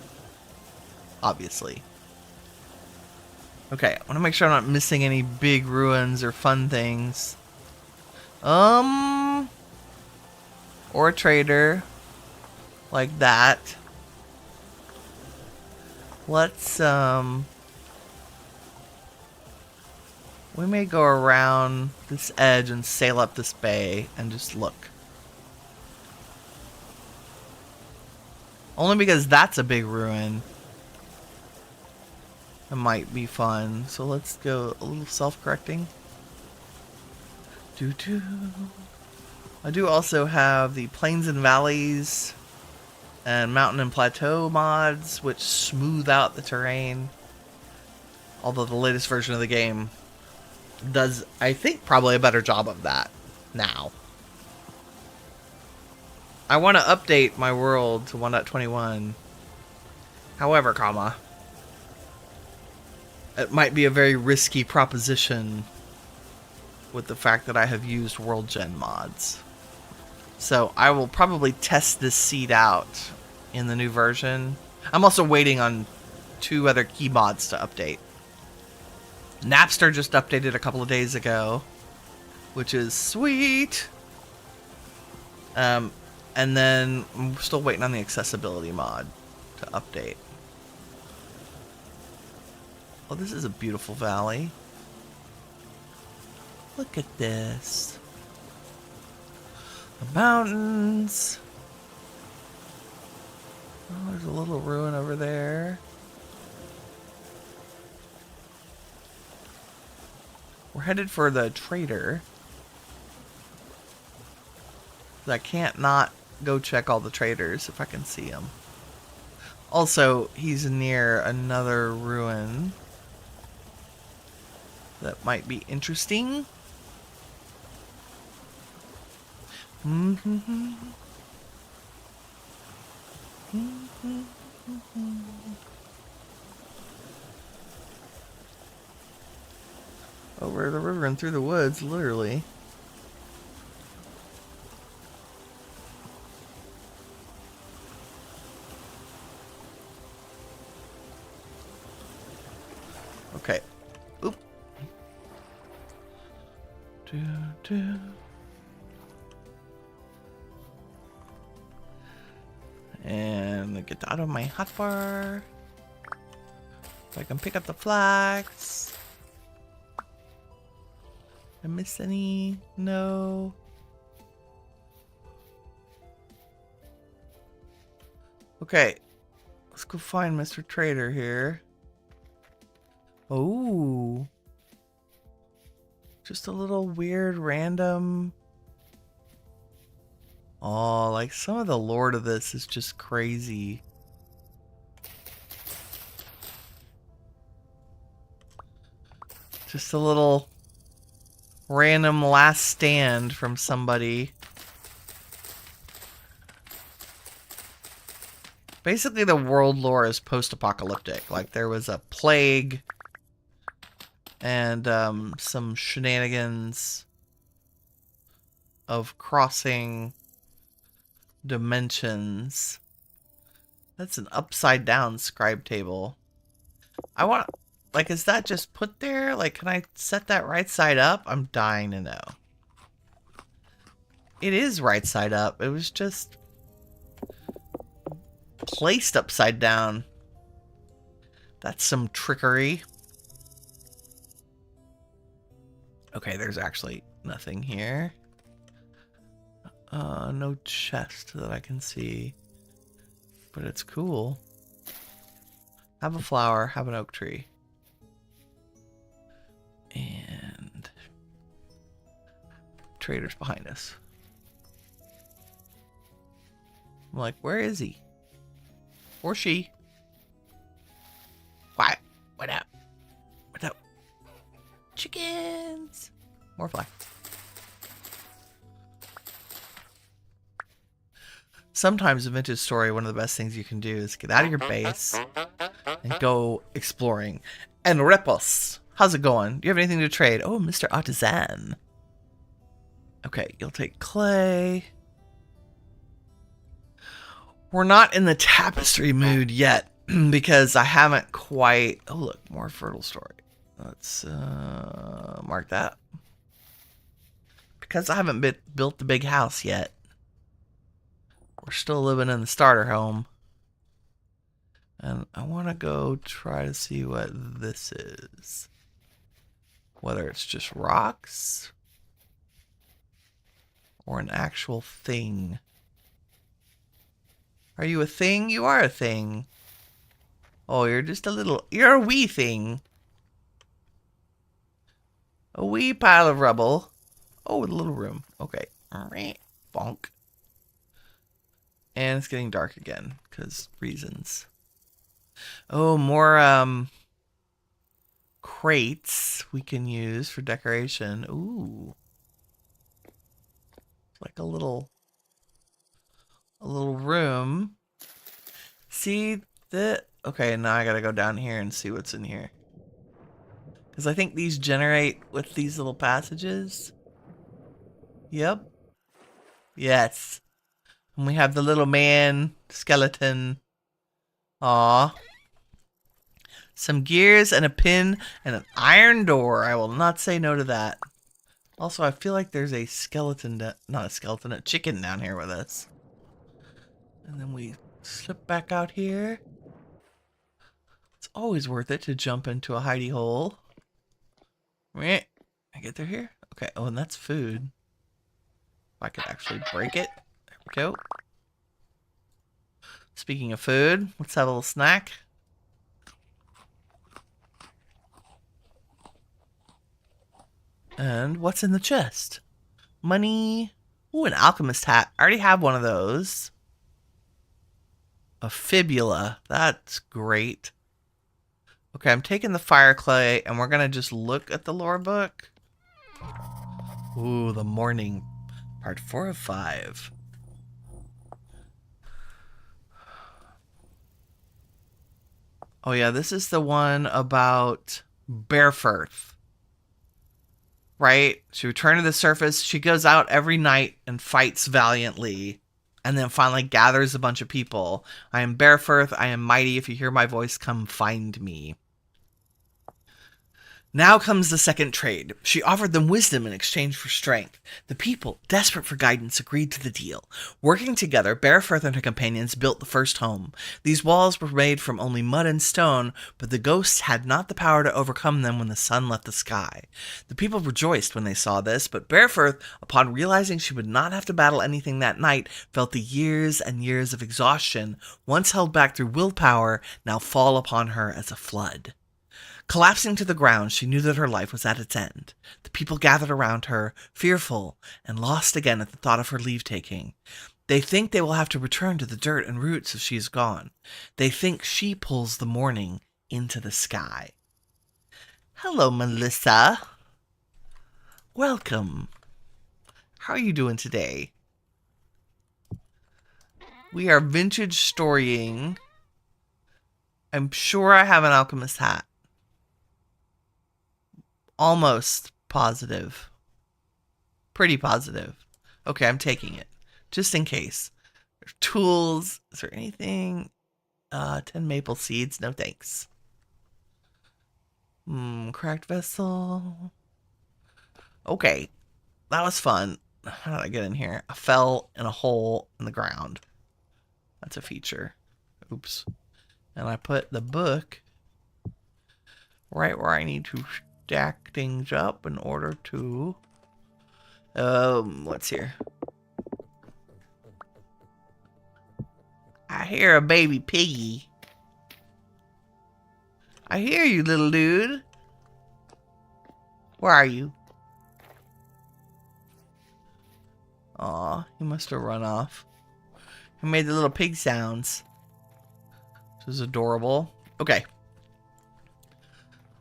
Obviously. Okay, I want to make sure I'm not missing any big ruins or fun things. Or a trader. Like that. Let's, we may go around this edge and sail up this bay and just look. Only because that's a big ruin. It might be fun. So let's go a little self-correcting. I do also have the Plains and Valleys and Mountain and Plateau mods, which smooth out the terrain. Although the latest version of the game does, I think, probably a better job of that now. I want to update my world to 1.21. However, it might be a very risky proposition with the fact that I have used World Gen mods. So I will probably test this seed out in the new version. I'm also waiting on 2 other key mods to update. Napster just updated a couple of days ago, which is sweet. And then I'm still waiting on the accessibility mod to update. Oh, this is a beautiful valley. Look at this. The mountains. Oh, there's a little ruin over there. We're headed for the trader. I can't not go check all the traders if I can see him. Also, he's near another ruin that might be interesting. over the river and through the woods, literally. Okay. Oop. And get out of my hotbar. So I can pick up the flags. I miss any? No. Okay. Let's go find Mr. Trader here. Oh. Just a little weird random. Oh, like some of the lore to this is just crazy. Just a little random last stand from somebody. Basically, the world lore is post-apocalyptic. Like, there was a plague and some shenanigans of crossing dimensions. That's an upside down scribe table. I want, like, is that just put there? Like, can I set that right side up? I'm dying to know. It is right side up. It was just placed upside down. That's some trickery. Okay, there's actually nothing here. No chest that I can see. But it's cool. Have a flower, have an oak tree. And trader's behind us. I'm like, where is he? Or she? What? What up? What up? Chickens! More fly. Sometimes in Vintage Story, one of the best things you can do is get out of your base and go exploring. And Repos, how's it going? Do you have anything to trade? Oh, Mr. Artisan. Okay, you'll take clay. We're not in the tapestry mood yet because I haven't quite... Oh, look, more fertile story. Let's mark that. Because I haven't built the big house yet. We're still living in the starter home. And I want to go try to see what this is. Whether it's just rocks or an actual thing. Are you a thing? You are a thing. Oh, you're just a little... You're a wee thing. A wee pile of rubble. Oh, with a little room. Okay. Bonk. And it's getting dark again, because reasons. Oh, more crates we can use for decoration. Ooh. It's like a little room. See the... Okay, now I gotta go down here and see what's in here. Because I think these generate with these little passages. Yep. Yes. And we have the little man skeleton. Aw. Some gears and a pin and an iron door. I will not say no to that. Also, I feel like there's a skeleton, not a skeleton, a chicken down here with us. And then we slip back out here. It's always worth it to jump into a hidey hole. I get through here? Okay, oh, and that's food. If I could actually break it. There we go. Speaking of food, let's have a little snack. And what's in the chest? Money. Ooh, an alchemist hat. I already have one of those. A fibula. That's great. Okay, I'm taking the fire clay, and we're going to just look at the lore book. Ooh, the morning. Part 4 of 5. Oh, yeah, this is the one about Bearfirth. right? She returned to the surface. She goes out every night and fights valiantly, and then finally gathers a bunch of people. I am Bearfirth. I am mighty. If you hear my voice, come find me. Now comes the second trade. She offered them wisdom in exchange for strength. The people, desperate for guidance, agreed to the deal. Working together, Bearfirth and her companions built the first home. These walls were made from only mud and stone, but the ghosts had not the power to overcome them when the sun left the sky. The people rejoiced when they saw this, but Bearfirth, upon realizing she would not have to battle anything that night, felt the years and years of exhaustion, once held back through willpower, now fall upon her as a flood. Collapsing to the ground, she knew that her life was at its end. The people gathered around her, fearful, and lost again at the thought of her leave-taking. They think they will have to return to the dirt and roots if she is gone. They think she pulls the morning into the sky. Hello, Melissa. Welcome. How are you doing today? We are vintage storying. I'm sure I have an alchemist hat. Almost positive. Pretty positive. Okay, I'm taking it. Just in case. There's tools. Is there anything? 10 maple seeds. No thanks. Cracked vessel. Okay. That was fun. How did I get in here? I fell in a hole in the ground. That's a feature. Oops. And I put the book right where I need to stack things up in order to what's here? I hear a baby piggy. I hear you, little dude. Where are you? Aw, he must have run off. He made the little pig sounds. This is adorable. Okay.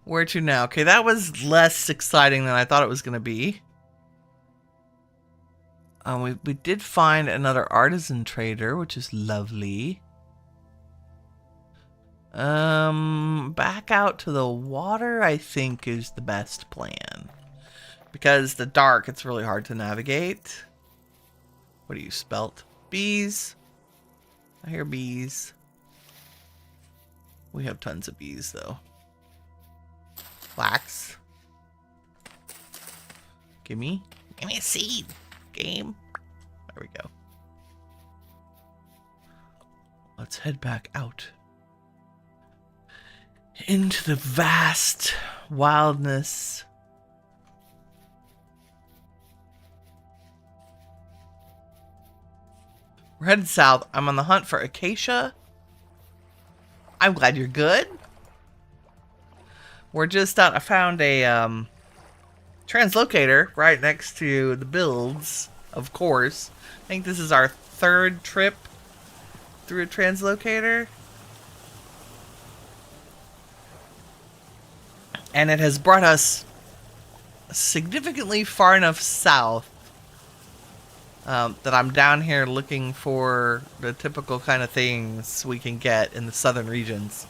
Where to now? Okay, that was less exciting than I thought it was going to be. We did find another artisan trader, which is lovely. Back out to the water, I think, is the best plan. Because the dark, it's really hard to navigate. What do you spelt? Bees. I hear bees. We have tons of bees, though. Flax. Give me a seed. Game. There we go. Let's head back out into the vast wildness. We're headed south. I'm on the hunt for acacia. I'm glad you're good. We're just out. I found a translocator right next to the builds, of course. I think this is our third trip through a translocator. And it has brought us significantly far enough south that I'm down here looking for the typical kind of things we can get in the southern regions.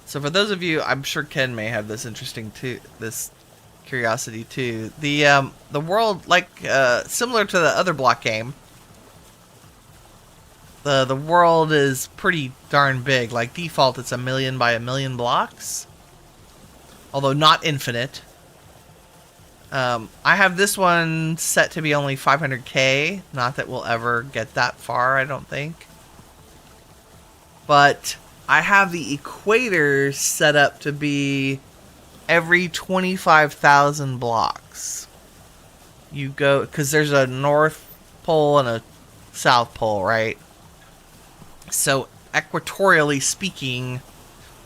So for those of you, I'm sure Ken may have this this curiosity too. The world, like similar to the other block game, the world is pretty darn big. Like default, it's 1,000,000 by 1,000,000 blocks, although not infinite. I have this one set to be only 500k. Not that we'll ever get that far, I don't think. But I have the equator set up to be every 25,000 blocks. You go, because there's a north pole and a south pole, right? So, equatorially speaking,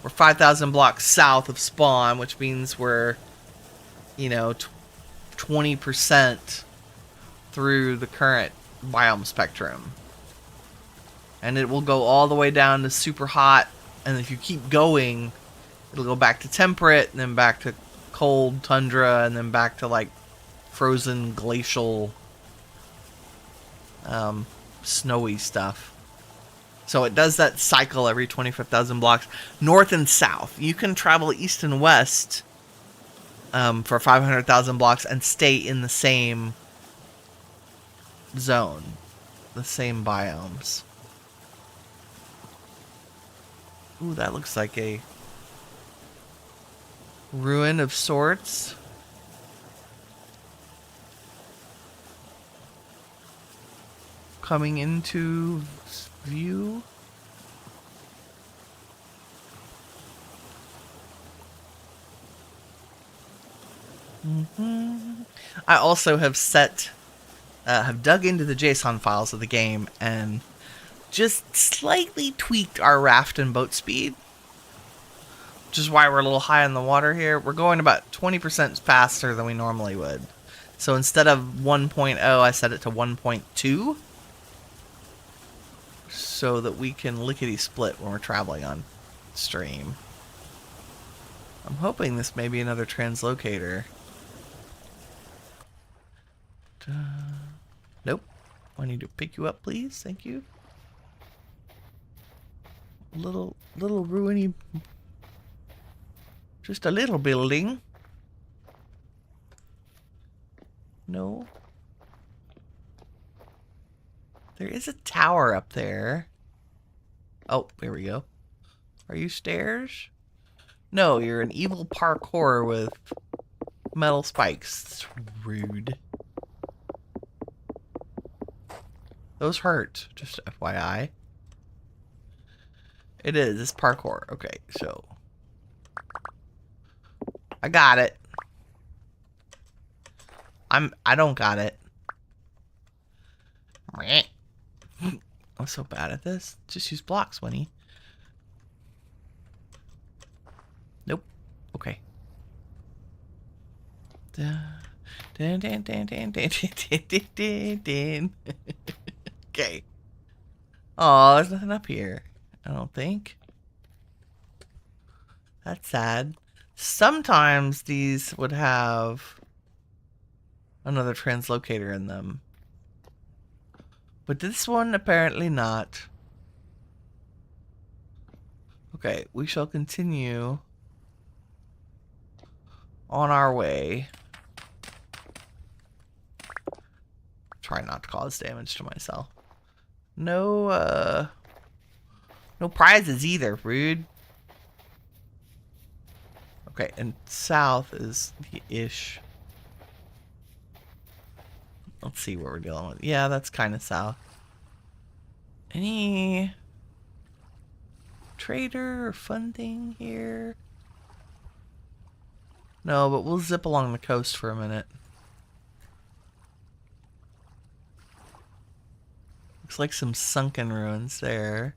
we're 5,000 blocks south of spawn, which means we're, 20% through the current biome spectrum. And it will go all the way down to super hot, and if you keep going, it'll go back to temperate, and then back to cold tundra, and then back to like frozen glacial snowy stuff. So it does that cycle every 25,000 blocks, north and south. You can travel east and west for 500,000 blocks and stay in the same zone, the same biomes. Ooh, that looks like a ruin of sorts. Coming into view. I also have have dug into the JSON files of the game and just slightly tweaked our raft and boat speed, which is why we're a little high on the water here. We're going about 20% faster than we normally would. So instead of 1.0, I set it to 1.2 so that we can lickety-split when we're traveling on stream. I'm hoping this may be another translocator. Nope. I need to pick you up, please. Thank you. Little ruiny. Just a little building. No. There is a tower up there. Oh, here we go. Are you stairs? No, you're an evil parkour with metal spikes. It's rude. Those hurt, just FYI. It is, it's parkour. Okay, so. I got it. I don't got it. I'm so bad at this. Just use blocks, Winnie. Nope. Okay. Okay. Oh, there's nothing up here. I don't think. That's sad. Sometimes these would have another translocator in them. But this one apparently not. Okay, we shall continue on our way. Try not to cause damage to myself. No prizes either, rude. Okay, and south is the ish. Let's see what we're dealing with. Yeah, that's kind of south. Any trader or fun thing here? No, but we'll zip along the coast for a minute. Looks like some sunken ruins there.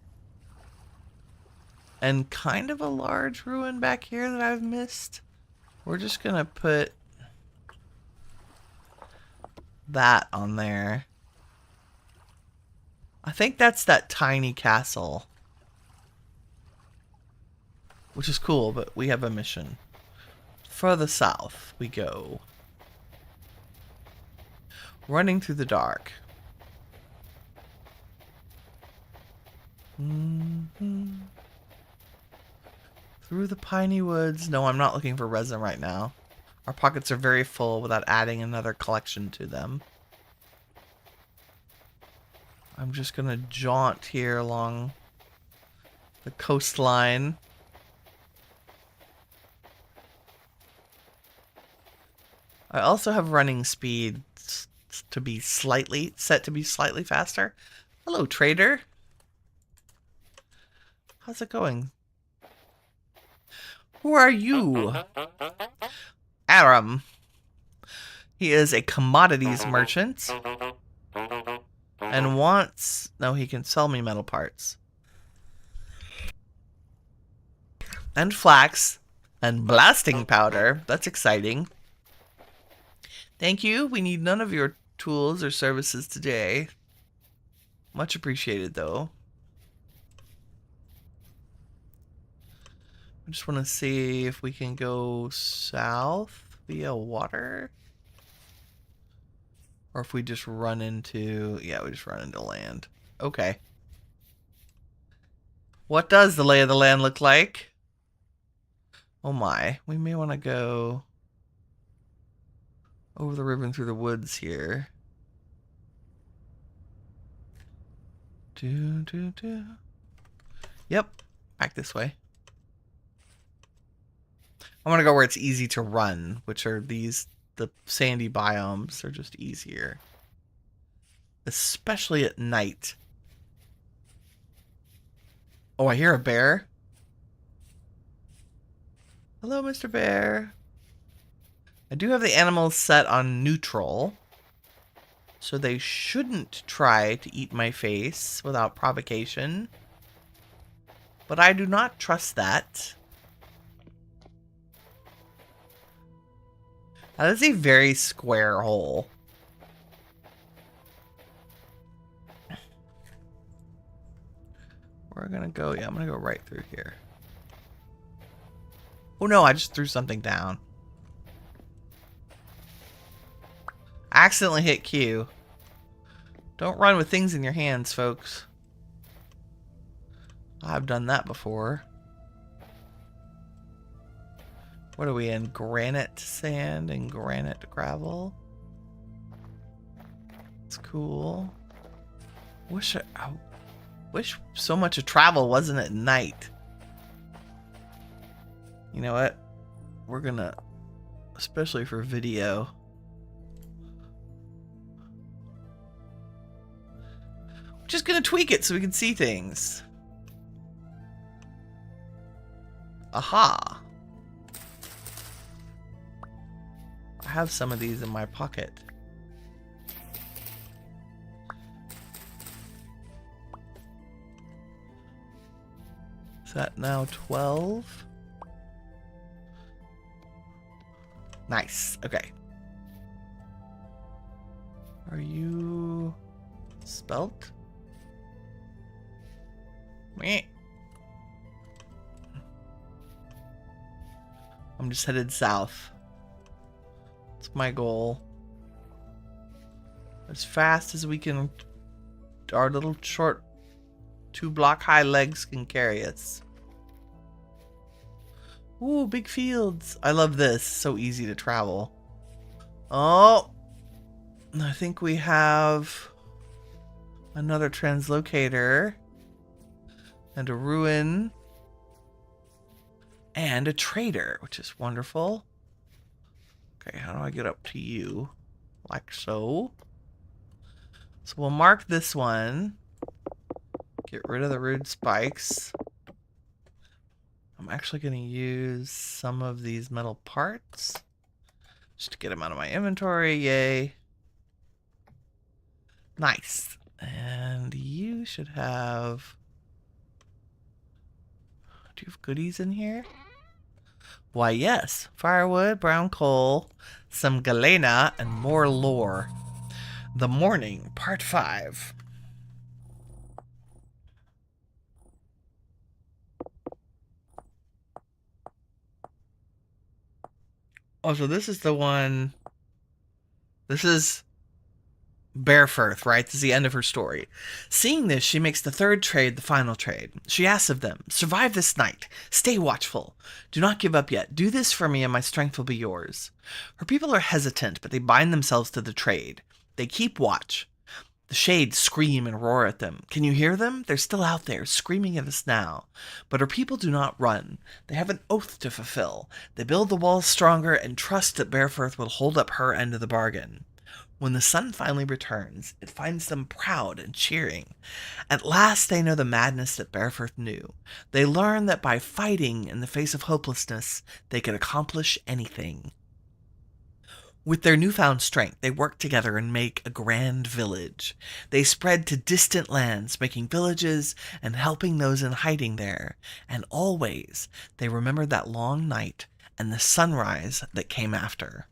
And kind of a large ruin back here that I've missed. We're just gonna put that on there. I think that's that tiny castle. Which is cool, but we have a mission. Further south we go. Running through the dark. Through the piney woods. No, I'm not looking for resin right now. Our pockets are very full without adding another collection to them. I'm just gonna jaunt here along the coastline. I also have running speed to be set to be slightly faster. Hello, trader. How's it going? Who are you? Aram. He is a commodities merchant and wants... No, he can sell me metal parts. And flax and blasting powder. That's exciting. Thank you. We need none of your tools or services today. Much appreciated, though. I just want to see if we can go south via water. Or if we just run into... Yeah, we just run into land. Okay. What does the lay of the land look like? Oh my. We may want to go... over the river and through the woods here. Yep, back this way. I want to go where it's easy to run, which are these, the sandy biomes are just easier. Especially at night. Oh, I hear a bear. Hello, Mr. Bear. I do have the animals set on neutral, so they shouldn't try to eat my face without provocation. But I do not trust that. That is a very square hole. We're gonna go, yeah, I'm gonna go right through here. Oh no, I just threw something down. I accidentally hit Q. Don't run with things in your hands, folks. I've done that before. What are we in? Granite sand and granite gravel. It's cool. Wish so much of travel wasn't at night. You know what? We're gonna, especially for video, we're just gonna tweak it so we can see things. Aha! I have some of these in my pocket. Is that now 12? Nice. Okay. Are you spelt? Meh. I'm just headed south. That's my goal. As fast as we can, our little short 2-block high legs can carry us. Ooh, big fields. I love this. So easy to travel. Oh, I think we have another translocator and a ruin and a trader, which is wonderful. Okay, how do I get up to you? Like so. So we'll mark this one. Get rid of the rude spikes. I'm actually going to use some of these metal parts just to get them out of my inventory. Yay. Nice. And you should have... Do you have goodies in here? Why, yes. Firewood, brown coal, some galena, and more lore. The Morning, Part 5. Oh, so this is the one... This is Bearfirth, right? This is the end of her story. Seeing this, she makes the third trade the final trade. She asks of them, survive this night. Stay watchful. Do not give up yet. Do this for me and my strength will be yours. Her people are hesitant, but they bind themselves to the trade. They keep watch. The shades scream and roar at them. Can you hear them? They're still out there, screaming at us now. But her people do not run. They have an oath to fulfill. They build the walls stronger and trust that Bearfirth will hold up her end of the bargain. When the sun finally returns, it finds them proud and cheering. At last they know the madness that Bearfirth knew. They learn that by fighting in the face of hopelessness, they can accomplish anything. With their newfound strength, they work together and make a grand village. They spread to distant lands, making villages and helping those in hiding there. And always, they remember that long night and the sunrise that came after.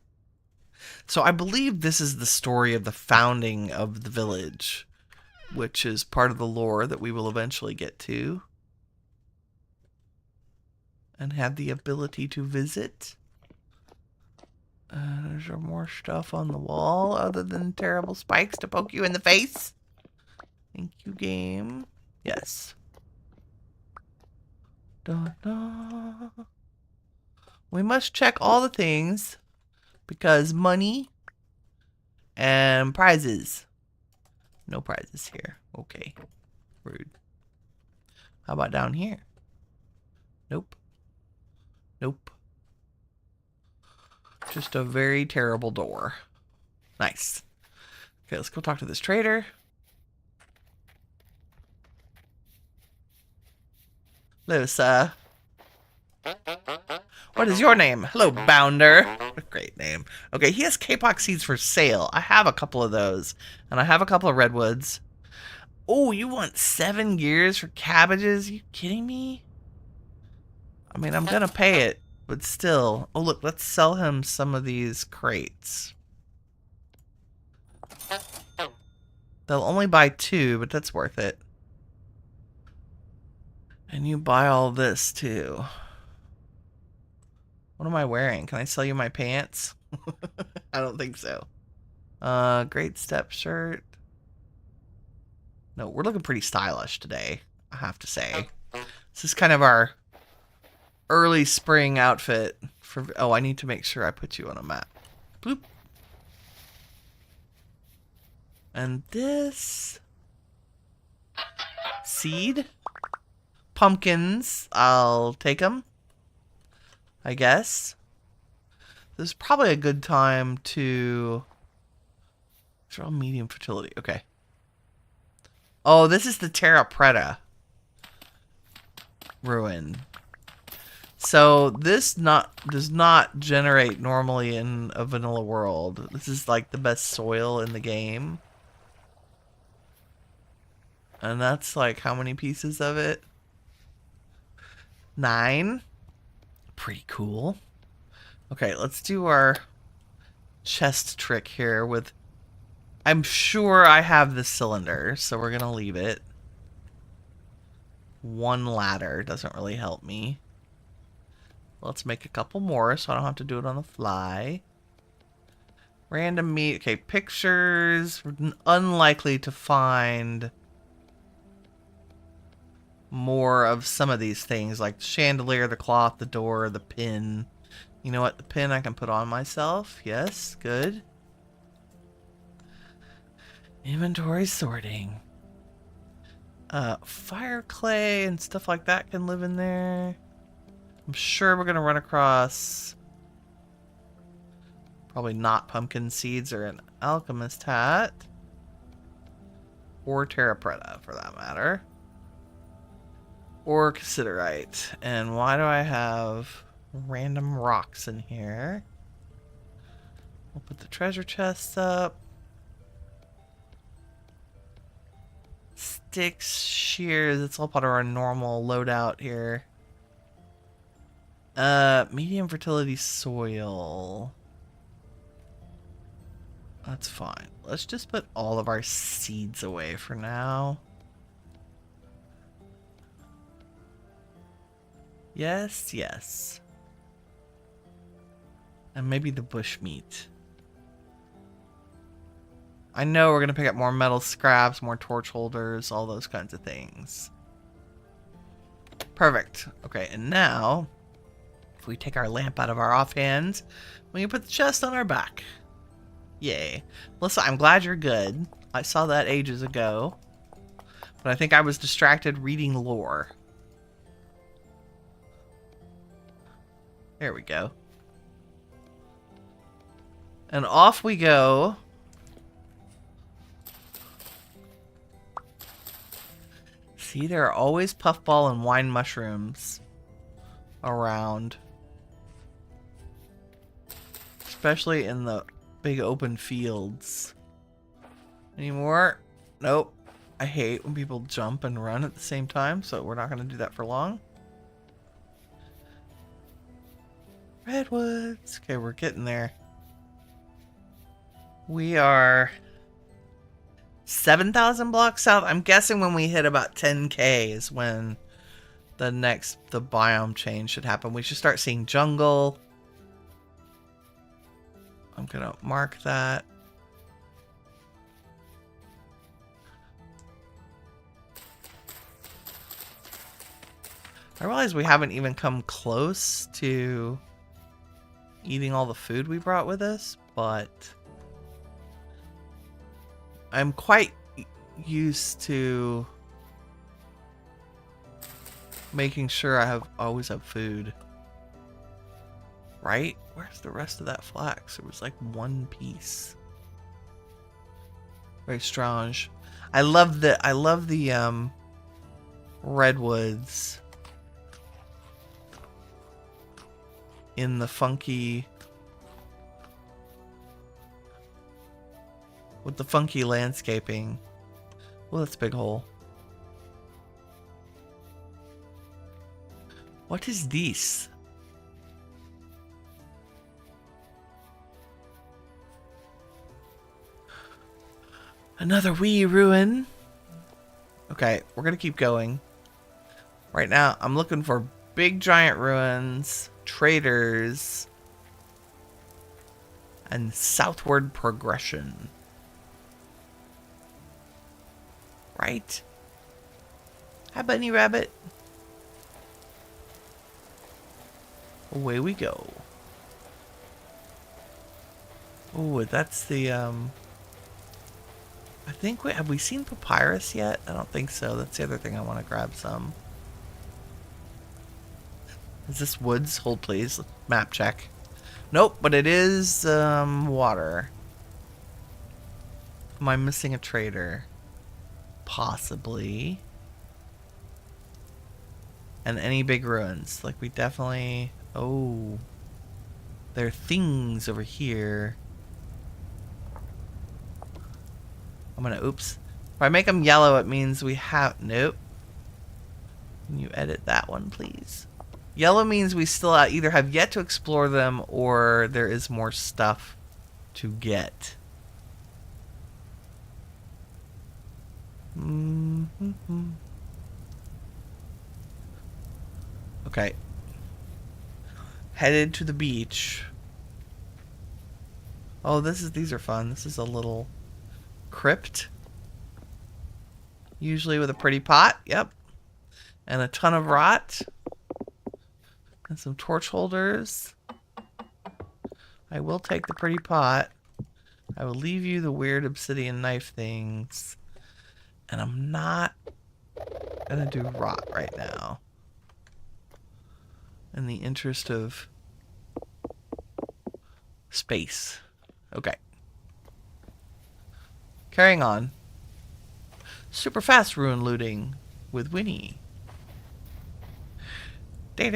So I believe this is the story of the founding of the village, which is part of the lore that we will eventually get to and have the ability to visit. Is there more stuff on the wall other than terrible spikes to poke you in the face? Thank you, game. Yes. Da, da. We must check all the things because money And prizes. No prizes here. Okay. Rude. How about down here? Nope. Nope. Just a very terrible door. Nice. Okay, let's go talk to this trader. Hello, sir. What is your name? Hello, Bounder. What a great name. Okay, he has K-pop seeds for sale. I have a couple of those. And I have a couple of redwoods. Oh, you want 7 years for cabbages? Are you kidding me? I mean, I'm gonna pay it, but still. Oh, look, let's sell him some of these crates. They'll only buy 2, but that's worth it. And you buy all this, too. What am I wearing? Can I sell you my pants? I don't think so. Great step shirt. No, we're looking pretty stylish today, I have to say. This is kind of our early spring outfit. Oh, I need to make sure I put you on a map. Bloop. And this... seed? Pumpkins. I'll take them, I guess. This is probably a good time to... These are all medium fertility. Okay. Oh, this is the Terra Preta ruin. So this does not generate normally in a vanilla world. This is like the best soil in the game. And that's like how many pieces of it? 9. Pretty cool. Okay, let's do our chest trick here with... I'm sure I have the cylinder, so we're gonna leave it. 1 ladder doesn't really help me. Let's make a couple more so I don't have to do it on the fly. Random meat. Okay, pictures. Unlikely to find more of some of these things, like the chandelier, the cloth, the door, the pin. You know what? The pin I can put on myself. Yes, good. Inventory sorting. Fire clay and stuff like that can live in there. I'm sure we're gonna run across probably not pumpkin seeds or an alchemist hat. Or terra preta for that matter. Or cassiterite. And why do I have random rocks in here? We'll put the treasure chests up. Sticks, shears, it's all part of our normal loadout here. Medium fertility soil. That's fine. Let's just put all of our seeds away for now. Yes, yes. And maybe the bush meat. I know we're going to pick up more metal scraps, more torch holders, all those kinds of things. Perfect. Okay, and now, if we take our lamp out of our offhand, we can put the chest on our back. Yay. Melissa, I'm glad you're good. I saw that ages ago. But I think I was distracted reading lore. There we go. And off we go. See, there are always puffball and wine mushrooms around. Especially in the big open fields. Any more? Nope. I hate when people jump and run at the same time, so we're not going to do that for long. Redwoods. Okay, we're getting there. We are 7,000 blocks south. I'm guessing when we hit about 10k is when the biome change should happen. We should start seeing jungle. I'm gonna mark that. I realize we haven't even come close to eating all the food we brought with us, but I'm quite used to making sure I always have food. Right? Where's the rest of that flax? It was like one piece. Very strange. I love the redwoods in the funky with the funky landscaping. Well, that's a big hole. What is this? Another wee ruin. Okay, we're gonna keep going. Right now, I'm looking for big giant ruins, traders, and southward progression. Right? Hi, bunny rabbit. Away we go. Oh, that's the, I think have we seen papyrus yet? I don't think so. That's the other thing I want to grab some. Is this woods? Hold please. Map check. Nope, but it is water. Am I missing a trader? Possibly. And any big ruins. Like we definitely... Oh. There are things over here. I'm gonna... Oops. If I make them yellow, it means we have... Nope. Can you edit that one, please? Yellow means we still either have yet to explore them or there is more stuff to get. Okay. Headed to the beach. Oh, these are fun. This is a little crypt. Usually with a pretty pot. Yep. And a ton of rot. And some torch holders. I will take the pretty pot. I will leave you the weird obsidian knife things. And I'm not gonna do rot right now. In the interest of space. Okay. Carrying on. Super fast ruin looting with Winnie. And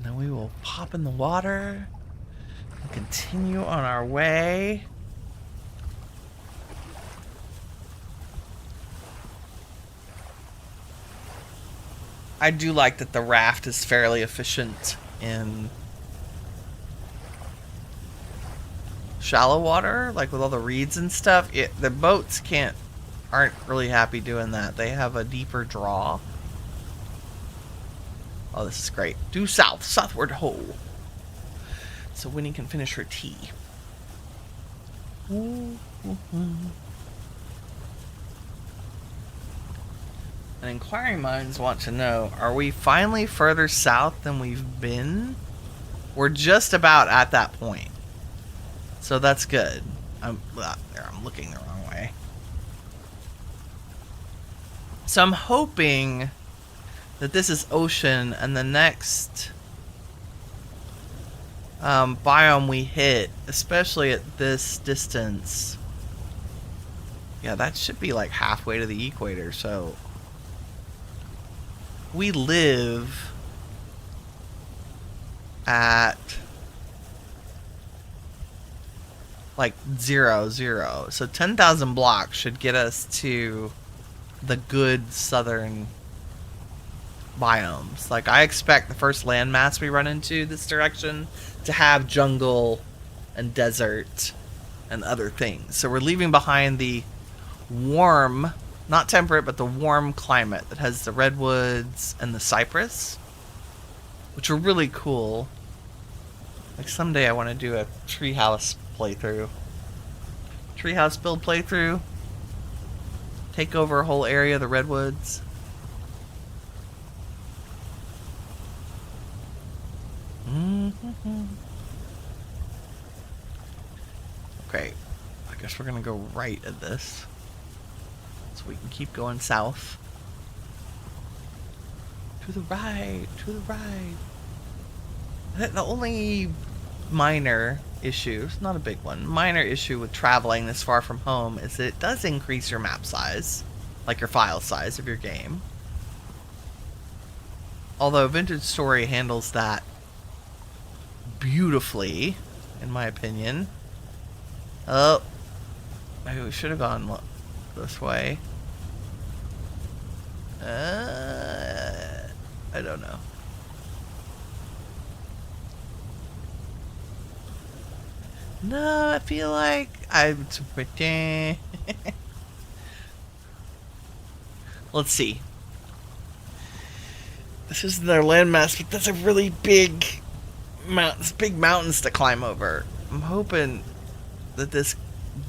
then we will pop in the water and continue on our way. I do like that the raft is fairly efficient in shallow water, like with all the reeds and stuff. The boats aren't really happy doing that. They have a deeper draw. Oh, this is great. Due south, southward ho. So Winnie can finish her tea. And inquiring minds want to know, are we finally further south than we've been? We're just about at that point. So that's good. I'm looking the wrong way. So I'm hoping that this is ocean and the next biome we hit, especially at this distance. Yeah, that should be like halfway to the equator, so we live at like 0, 0. So 10,000 blocks should get us to the good southern biomes. Like, I expect the first landmass we run into this direction to have jungle and desert and other things. So we're leaving behind the warm, not temperate, but the warm climate that has the redwoods and the cypress, which are really cool. Like, someday I want to do a treehouse playthrough. Treehouse build playthrough. Take over a whole area of the redwoods. Okay, I guess we're gonna go right at this, so we can keep going south. To the right, to the right. The only minor issue, it's not a big one, minor issue with traveling this far from home is that it does increase your map size, like your file size of your game. Although Vintage Story handles that beautifully, in my opinion. Oh, maybe we should have gone this way. I don't know. No, I feel like I'm pretty. Let's see. This is their landmass, but that's a really big big mountains to climb over. I'm hoping that this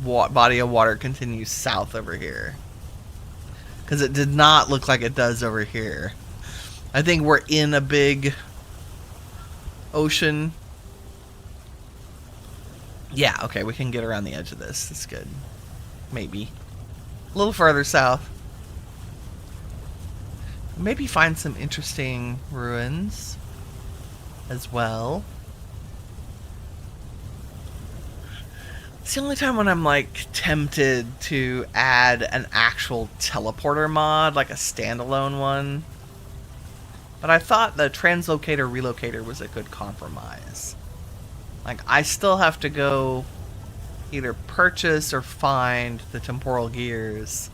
body of water continues south over here, because it did not look like it does over here. I think we're in a big ocean. Yeah, okay, we can get around the edge of this. That's good. Maybe. A little further south. Maybe find some interesting ruins as well. It's the only time when I'm like tempted to add an actual teleporter mod, like a standalone one. But I thought the translocator relocator was a good compromise. Like, I still have to go either purchase or find the temporal gears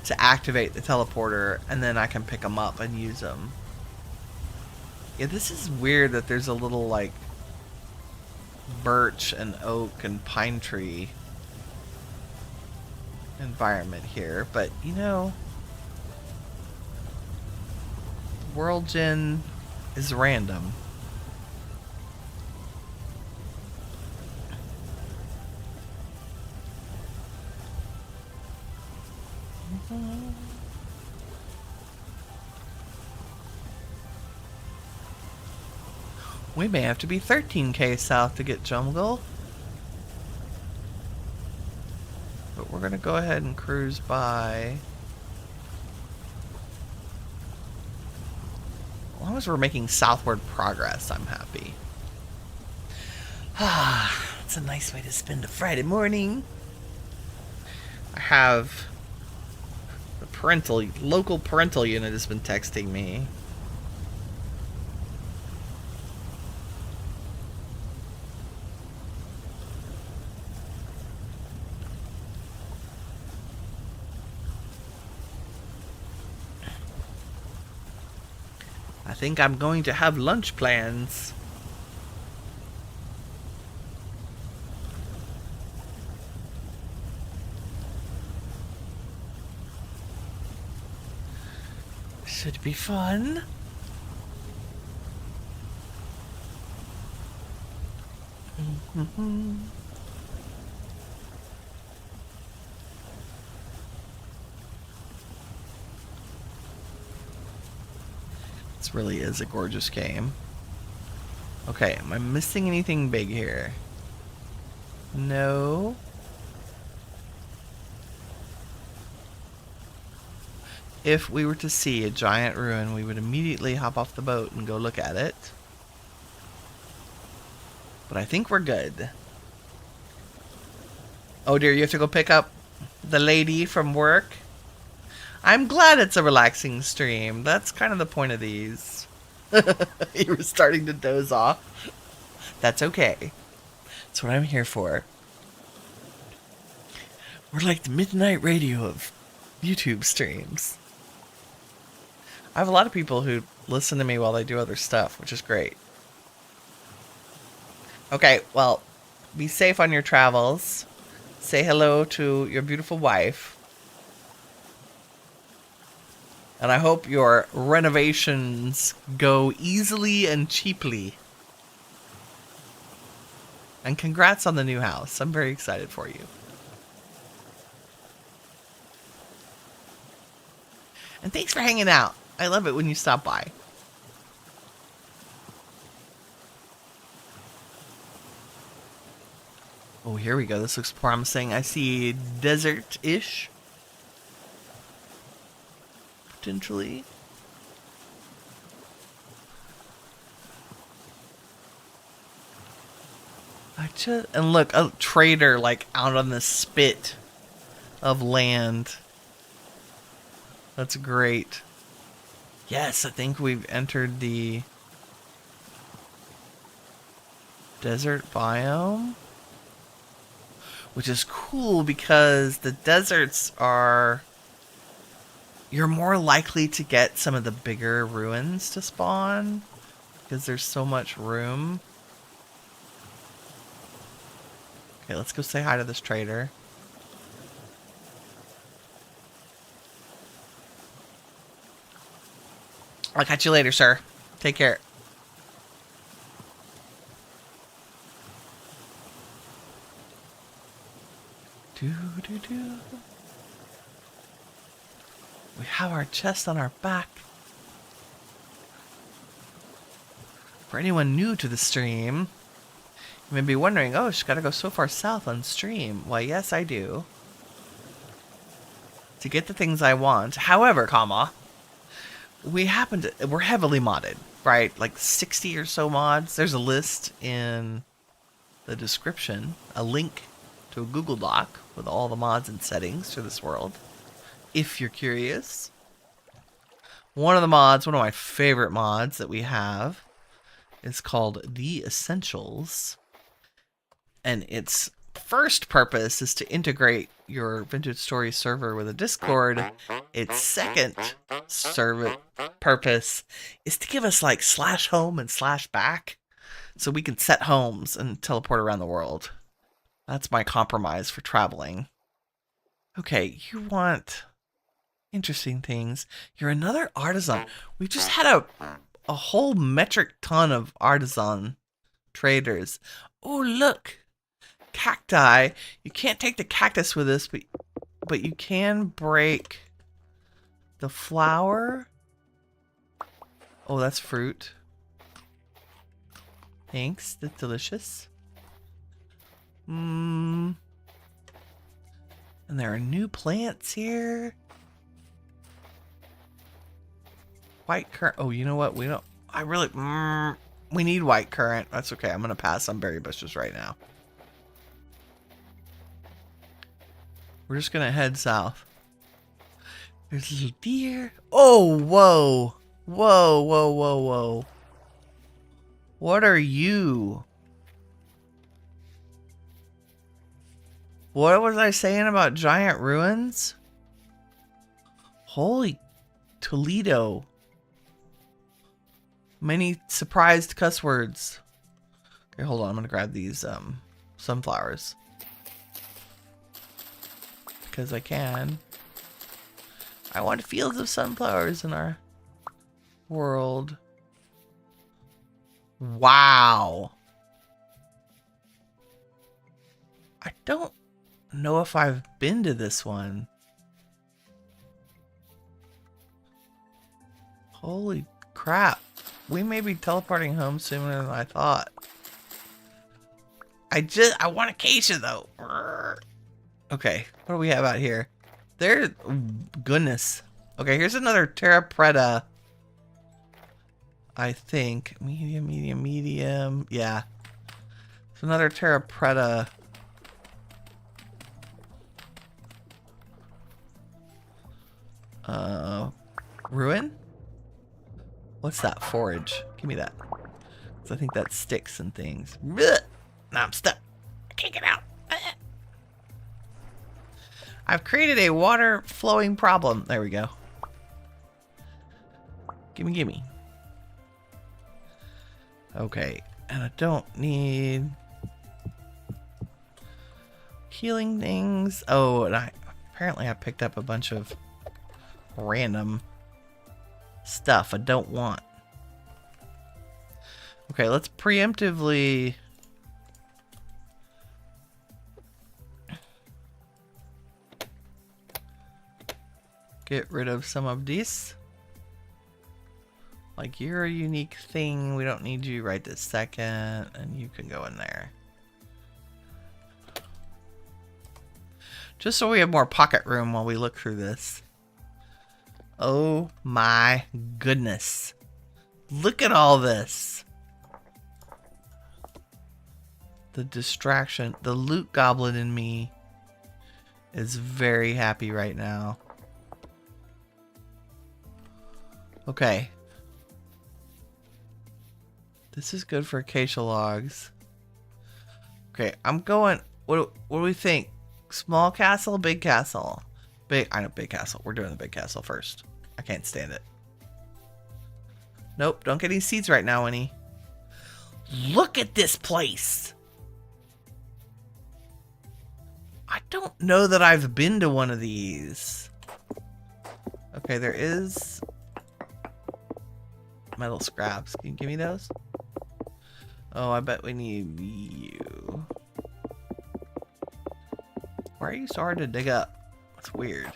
to activate the teleporter, and then I can pick them up and use them. Yeah, this is weird that there's a little, like, birch and oak and pine tree environment here, but, you know, World Gen is random. We may have to be 13k south to get jungle. But we're gonna go ahead and cruise by. As long as we're making southward progress, I'm happy. Ah, it's a nice way to spend a Friday morning. I have the local parental unit has been texting me. I think I'm going to have lunch plans. Should be fun. This really is a gorgeous game. Okay, am I missing anything big here? No. If we were to see a giant ruin, we would immediately hop off the boat and go look at it. But I think we're good. Oh dear, you have to go pick up the lady from work? I'm glad it's a relaxing stream. That's kind of the point of these. You were starting to doze off. That's okay. That's what I'm here for. We're like the midnight radio of YouTube streams. I have a lot of people who listen to me while they do other stuff, which is great. Okay, well, be safe on your travels. Say hello to your beautiful wife. And I hope your renovations go easily and cheaply. And congrats on the new house. I'm very excited for you. And thanks for hanging out. I love it when you stop by. Oh, here we go. This looks promising. I see desert-ish. Potentially. And look, a trader like out on the spit of land. That's great. Yes, I think we've entered the desert biome, which is cool because the deserts are, you're more likely to get some of the bigger ruins to spawn because there's so much room. Okay, let's go say hi to this trader. I'll catch you later, sir. Take care. We have our chest on our back. For anyone new to the stream, you may be wondering, oh, she's got to go so far south on stream. Why, yes, I do. To get the things I want. However, we're heavily modded, right? Like 60 or so mods. There's a list in the description, a link to a Google Doc with all the mods and settings for this world, if you're curious. One of my favorite mods that we have is called The Essentials. And its first purpose is to integrate your Vintage Story server with a Discord. Its second purpose is to give us like /home and /back so we can set homes and teleport around the world. That's my compromise for traveling. Okay, you want interesting things. You're another artisan. We just had a whole metric ton of artisan traders. Oh, look. Cacti. You can't take the cactus with us, but you can break the flower. Oh, that's fruit. Thanks. That's delicious. And there are new plants here. White currant. Oh, you know what? We don't. We need white currant. That's okay. I'm gonna pass on berry bushes right now. We're just gonna head south. There's a little deer. Oh, whoa. Whoa, whoa, whoa, whoa. What are you? What was I saying about giant ruins? Holy Toledo. Many surprised cuss words. Okay, hold on. I'm gonna grab these sunflowers. Because I can. I want fields of sunflowers in our world. Wow. I don't know if I've been to this one. Holy crap. We may be teleporting home sooner than I thought. I want acacia though. Okay, what do we have out here? Goodness. Okay, here's another Terra Preta. I think. Medium. Yeah. It's another Terra Preta. Ruin? What's that? Forage. Give me that. Because I think that sticks and things. Blech! Now I'm stuck. I can't get out. I've created a water flowing problem. There we go. Gimme. Okay. And I don't need healing things. Oh, and apparently I picked up a bunch of random stuff I don't want. Okay, let's preemptively get rid of some of these. Like, you're a unique thing. We don't need you right this second. And you can go in there. Just so we have more pocket room while we look through this. Oh my goodness. Look at all this. The distraction. The loot goblin in me is very happy right now. Okay. This is good for acacia logs. Okay, I'm going... What do we think? Small castle, big castle? I know big castle. We're doing the big castle first. I can't stand it. Nope, don't get any seeds right now, Winnie. Look at this place! I don't know that I've been to one of these. Okay, there is metal scraps. Can you give me those? Oh, I bet we need you. Why are you so hard to dig up? That's weird.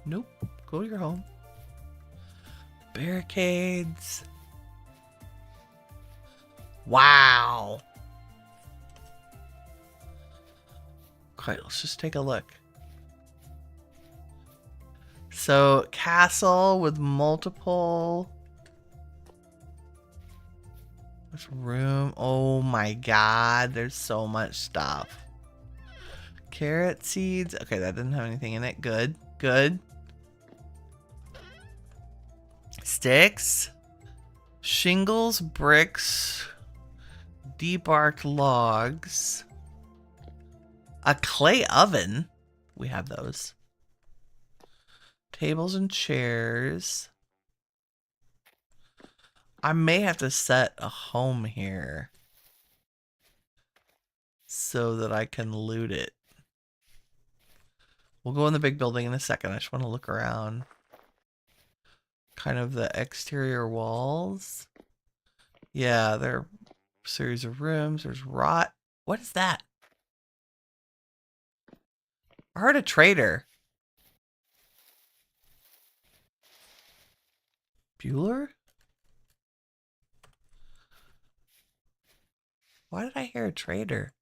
Nope. Go to your home. Barricades. Wow. Okay, let's just take a look. So, castle with multiple... There's room. Oh my god, there's so much stuff. Carrot seeds. Okay, that didn't have anything in it. Good, good. Sticks. Shingles, bricks. Debarked logs. A clay oven. We have those. Tables and chairs. I may have to set a home here so that I can loot it. We'll go in the big building in a second. I just want to look around. Kind of the exterior walls. Yeah, there are a series of rooms. There's rot. What is that? I heard a trader. Bueller? Why did I hear a trader?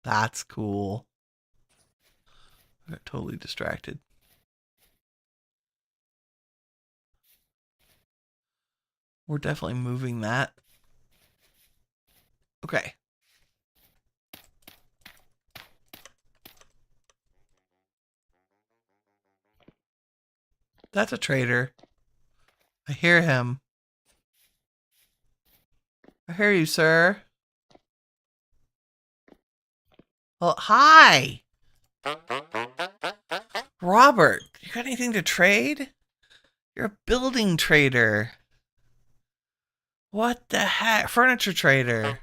That's cool. I got totally distracted. We're definitely moving that. Okay. That's a trader. I hear him. I hear you, sir. Well, hi. Robert, you got anything to trade? You're a building trader. What the heck? Furniture trader.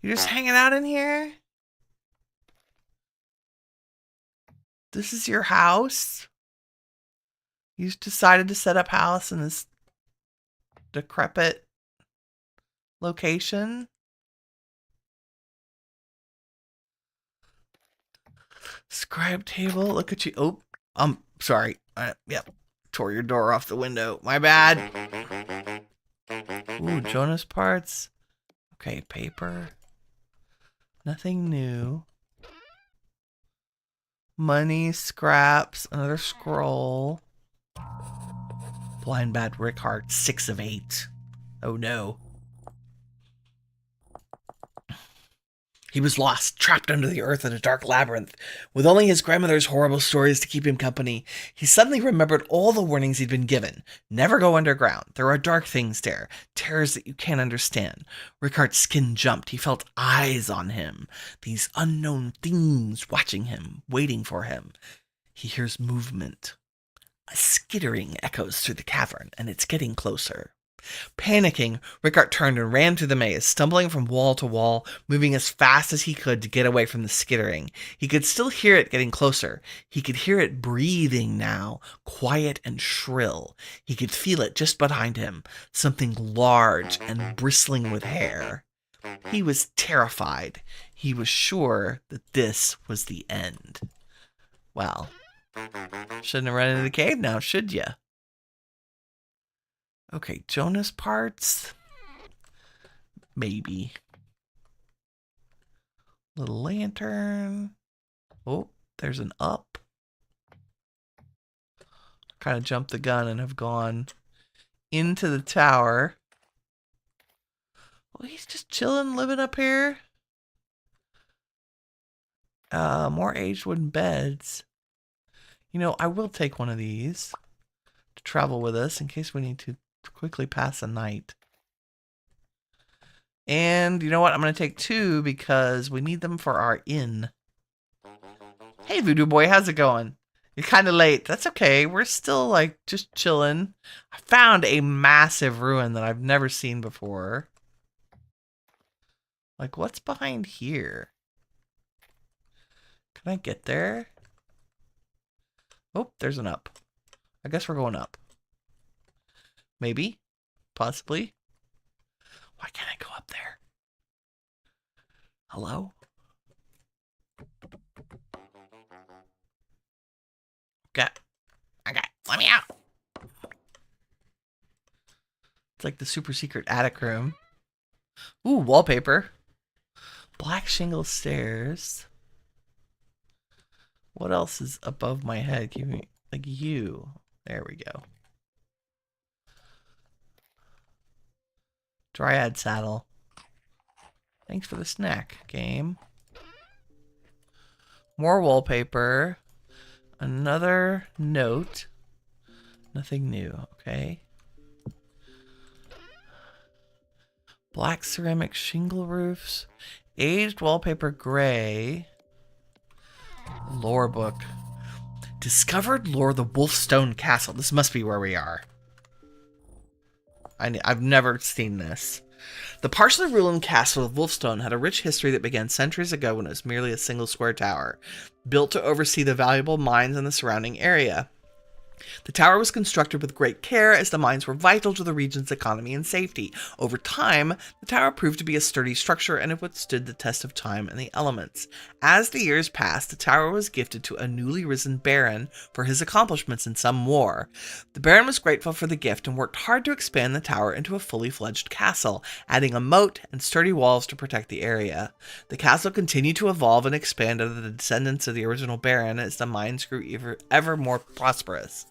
You're just hanging out in here? This is your house? You decided to set up house in this decrepit location? Scribe table. Look at you. Oh, sorry. Yep. Tore your door off the window. My bad. Ooh, Jonas parts. Okay, paper. Nothing new. Money, scraps, another scroll. Blind Bad Rick Heart, 6 of 8. Oh no. He was lost, trapped under the earth in a dark labyrinth. With only his grandmother's horrible stories to keep him company, he suddenly remembered all the warnings he'd been given. Never go underground. There are dark things there, terrors that you can't understand. Rickard's skin jumped. He felt eyes on him. These unknown things watching him, waiting for him. He hears movement. A skittering echoes through the cavern, and it's getting closer. Panicking, Rickard turned and ran through the maze, stumbling from wall to wall, moving as fast as he could to get away from the skittering. He could still hear it getting closer. He could hear it breathing now, quiet and shrill. He could feel it just behind him, something large and bristling with hair. He was terrified. He was sure that this was the end. Well, shouldn't have run into the cave now, should ya? Okay, Jonas parts. Maybe. Little lantern. Oh, there's an up. Kind of jumped the gun and have gone into the tower. Well, he's just chilling, living up here. More aged wooden beds. You know, I will take one of these to travel with us in case we need to quickly pass a night. And you know what? I'm going to take 2 because we need them for our inn. Hey, Voodoo Boy, how's it going? You're kind of late. That's okay. We're still, like, just chilling. I found a massive ruin that I've never seen before. Like, what's behind here? Can I get there? Oh, there's an up. I guess we're going up. Maybe. Possibly. Why can't I go up there? Hello? Okay. Let me out. It's like the super secret attic room. Ooh, wallpaper. Black shingle stairs. What else is above my head? Give me, like, you. There we go. Dryad saddle. Thanks for the snack, game. More wallpaper. Another note. Nothing new, okay. Black ceramic shingle roofs. Aged wallpaper gray. Lore book. Discovered lore of the Wolfstone Castle. This must be where we are. I've never seen this. The partially ruined castle of Wolfstone had a rich history that began centuries ago when it was merely a single square tower, built to oversee the valuable mines in the surrounding area. The tower was constructed with great care as the mines were vital to the region's economy and safety. Over time, the tower proved to be a sturdy structure and it withstood the test of time and the elements. As the years passed, the tower was gifted to a newly risen baron for his accomplishments in some war. The baron was grateful for the gift and worked hard to expand the tower into a fully fledged castle, adding a moat and sturdy walls to protect the area. The castle continued to evolve and expand under the descendants of the original baron as the mines grew ever more prosperous.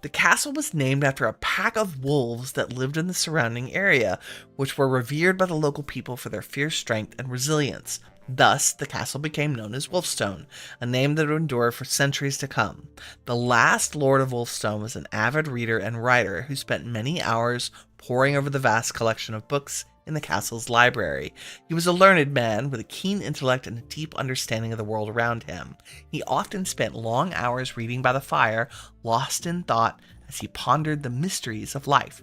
The castle was named after a pack of wolves that lived in the surrounding area, which were revered by the local people for their fierce strength and resilience. Thus, the castle became known as Wolfstone, a name that would endure for centuries to come. The last Lord of Wolfstone was an avid reader and writer who spent many hours poring over the vast collection of books in the castle's library. He was a learned man with a keen intellect and a deep understanding of the world around him. He often spent long hours reading by the fire, lost in thought as he pondered the mysteries of life.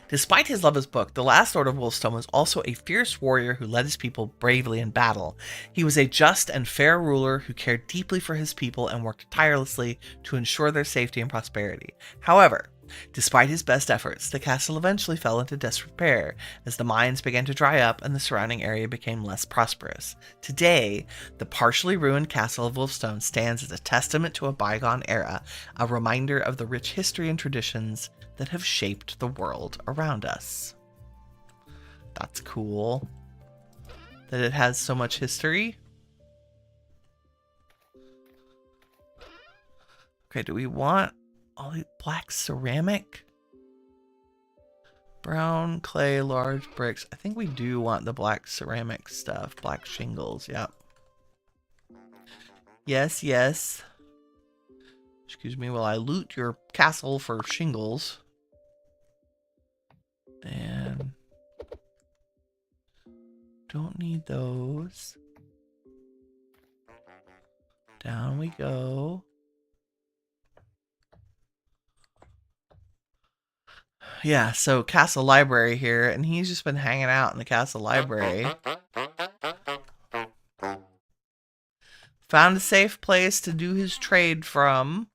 Despite his love of his book, the last Lord of Wolfstone was also a fierce warrior who led his people bravely in battle. He was a just and fair ruler who cared deeply for his people and worked tirelessly to ensure their safety and prosperity. However, despite his best efforts, the castle eventually fell into disrepair as the mines began to dry up and the surrounding area became less prosperous. Today, the partially ruined castle of Wolfstone stands as a testament to a bygone era, a reminder of the rich history and traditions that have shaped the world around us. That's cool that it has so much history. Okay, do we want all the black ceramic? Brown, clay, large bricks. I think we do want the black ceramic stuff. Black shingles, yep. Yes, yes. Excuse me while I loot your castle for shingles. And don't need those. Down we go. Yeah, so castle library here, and he's just been hanging out in the castle library. Found a safe place to do his trade from.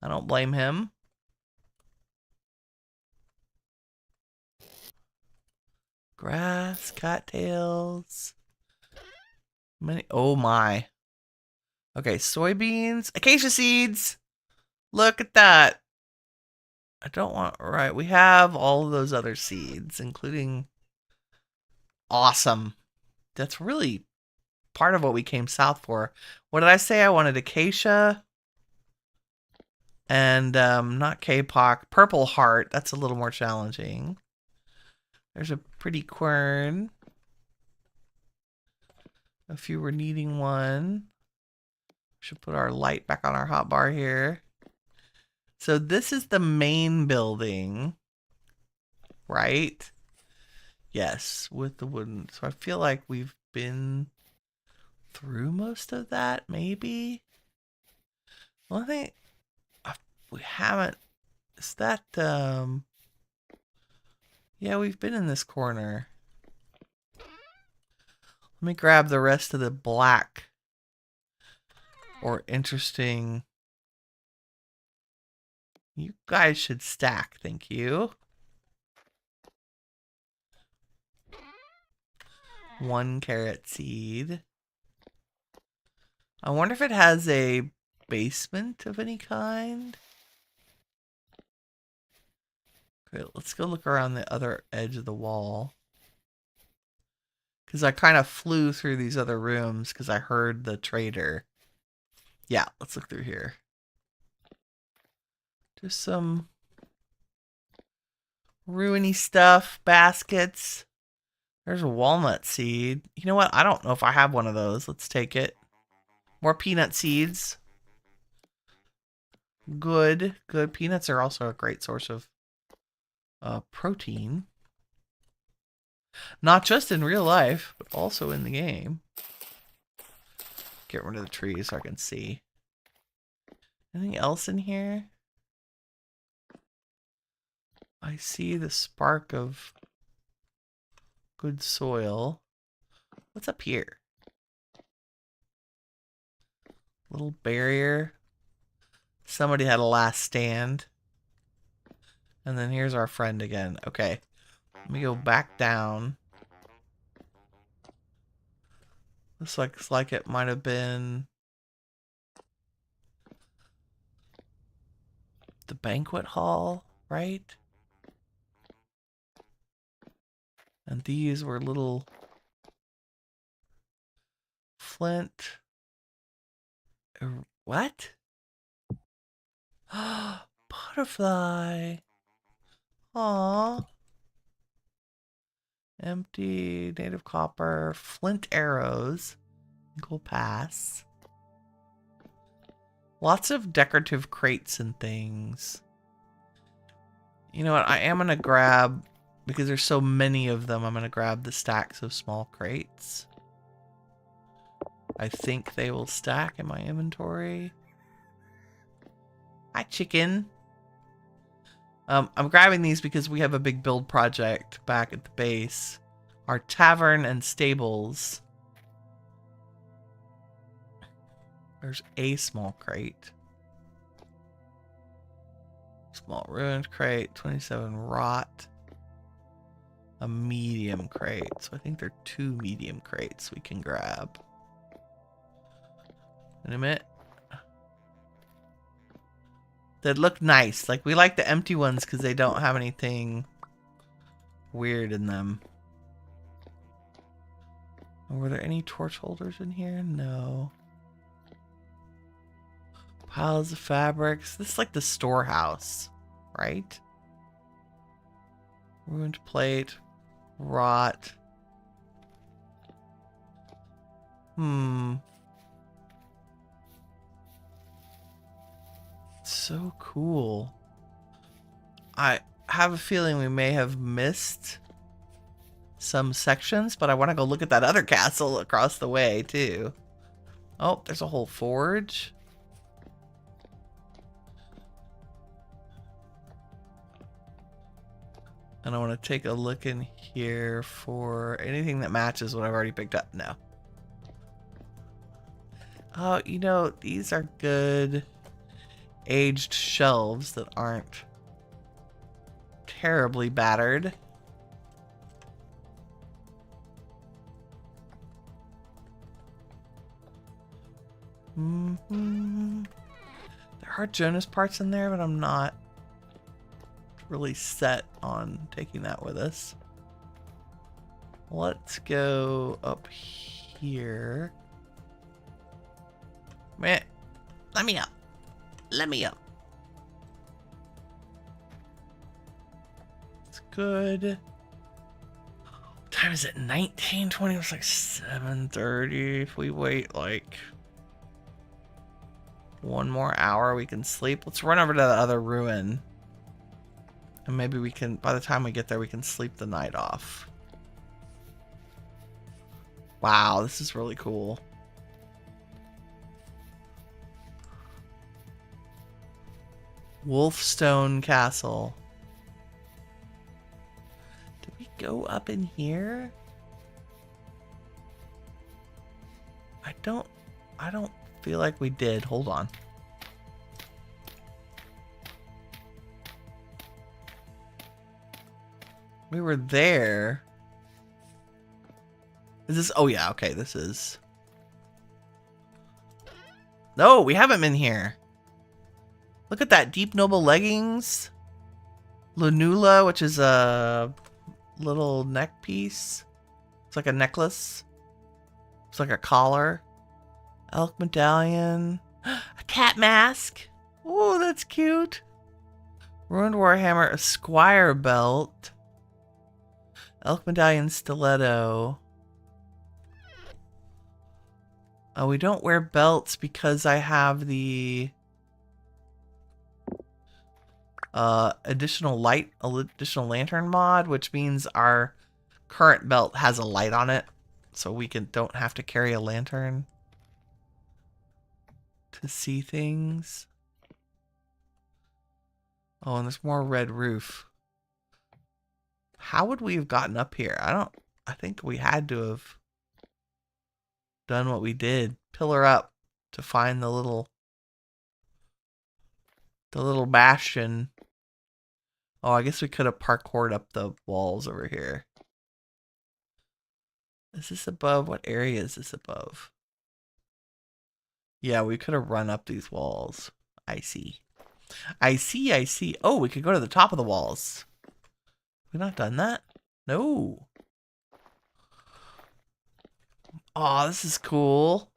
I don't blame him. Grass, cattails. Oh my. Okay, soybeans, acacia seeds. Look at that. I don't want... Right, we have all of those other seeds, including... Awesome. That's really part of what we came south for. What did I say? I wanted acacia and not K-Pock. Purple heart. That's a little more challenging. There's a pretty quern. If you were needing one, should put our light back on our hotbar here. So this is the main building, right? Yes, with the wooden. So I feel like we've been through most of that, maybe. Well, I think we haven't. Is that yeah, we've been in this corner. Let me grab the rest of the black or interesting. You guys should stack, thank you. 1 carrot seed. I wonder if it has a basement of any kind. Okay, let's go look around the other edge of the wall. Because I kind of flew through these other rooms because I heard the trader. Yeah, let's look through here. Just some ruiny stuff, baskets. There's a walnut seed. You know what? I don't know if I have one of those. Let's take it. More peanut seeds. Good, good. Peanuts are also a great source of protein. Not just in real life, but also in the game. Get rid of the trees so I can see. Anything else in here? I see the spark of good soil. What's up here? Little barrier. Somebody had a last stand. And then here's our friend again. Okay. Let me go back down. This looks like it might have been the banquet hall, right? And these were little flint. What? Butterfly. Aww. Empty, native copper, flint arrows. Go pass. Lots of decorative crates and things. You know what? I am going to grab, because there's so many of them, I'm going to grab the stacks of small crates. I think they will stack in my inventory. Hi, chicken. I'm grabbing these because we have a big build project back at the base. Our tavern and stables. There's a small crate. Small ruined crate. 27 rot. A medium crate. So I think there are 2 medium crates we can grab. In a minute. That look nice. Like, we like the empty ones because they don't have anything weird in them. Were there any torch holders in here? No. Piles of fabrics. This is like the storehouse, right? Ruined plate. Rot. So cool. I have a feeling we may have missed some sections, but I want to go look at that other castle across the way too. Oh, there's a whole forge. And I want to take a look in here for anything that matches what I've already picked up. No. Oh, you know, these are good aged shelves that aren't terribly battered. There are Jonas parts in there, but I'm not really set on taking that with us. Let's go up here. Man, let me up. Let me up. It's good. What time is it? 19:20. It's like 7:30. If we wait like one more hour, we can sleep. Let's run over to the other ruin. And maybe we can, by the time we get there, we can sleep the night off. Wow, this is really cool. Wolfstone Castle. Did we go up in here? I don't feel like we did. Hold on. We were there. Is this? Oh yeah, okay, this is. No, we haven't been here. Look at that, deep noble leggings. Lunula, which is a little neck piece. It's like a necklace. It's like a collar. Elk medallion. A cat mask. Oh, that's cute. Ruined warhammer, a squire belt. Elk medallion stiletto. Oh, we don't wear belts because I have the additional lantern mod, which means our current belt has a light on it, so we don't have to carry a lantern to see things. Oh, and there's more red roof. How would we have gotten up here? I think we had to have done what we did. Pillar up to find the little bastion. Oh, I guess we could have parkoured up the walls over here. Is this above? What area is this above? Yeah, we could have run up these walls. I see. I see. Oh, we could go to the top of the walls. We not done that? No. Oh, this is cool.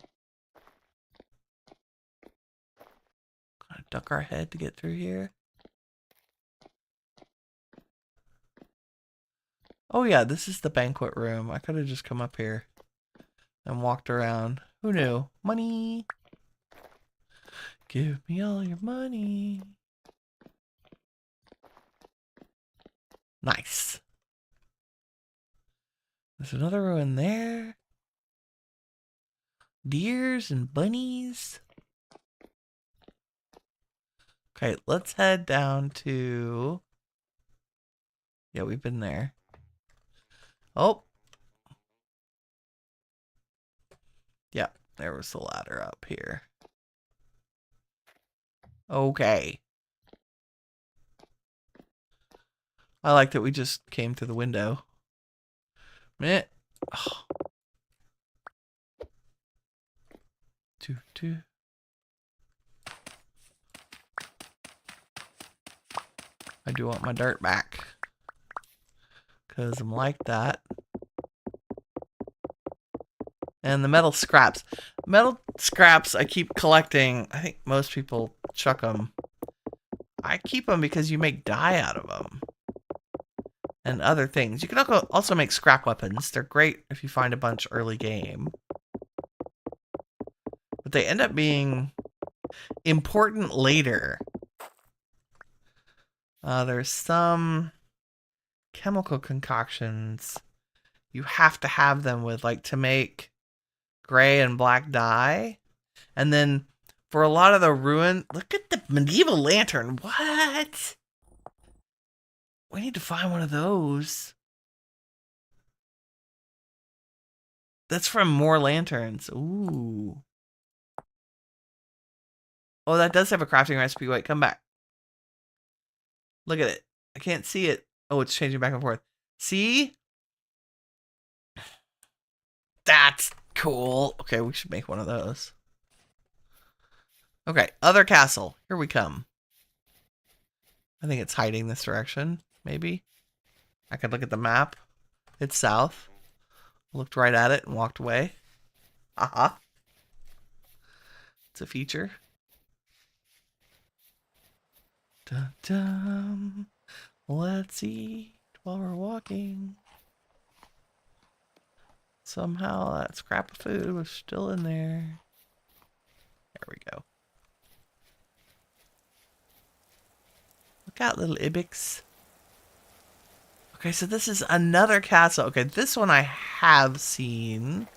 Gotta duck our head to get through here. Oh yeah, this is the banquet room. I could have just come up here and walked around. Who knew? Money. Give me all your money. Nice. There's another ruin there. Deers and bunnies. Okay, let's head down to... Yeah, we've been there. Oh. Yeah, there was the ladder up here. Okay. I like that we just came through the window. Meh. Oh. Two. I do want my dirt back. Because I'm like that. And the metal scraps. Metal scraps I keep collecting. I think most people chuck them. I keep them because you make dye out of them. And other things. You can also make scrap weapons. They're great if you find a bunch early game. But they end up being important later. There's some chemical concoctions you have to have them with, like to make gray and black dye. And then for a lot of the ruin, look at the medieval lantern. What? We need to find one of those. That's from more lanterns. Ooh. Oh, that does have a crafting recipe. Wait, come back. Look at it. I can't see it. Oh, it's changing back and forth. See? That's cool. Okay, we should make one of those. Okay, other castle. Here we come. I think it's hiding this direction, maybe. I could look at the map. It's south. Looked right at it and walked away. Aha. It's a feature. Dun dun. Let's eat while we're walking. Somehow that scrap of food was still in there. There we go. Look out, little Ibex. Okay, so this is another castle. Okay, this one I have seen.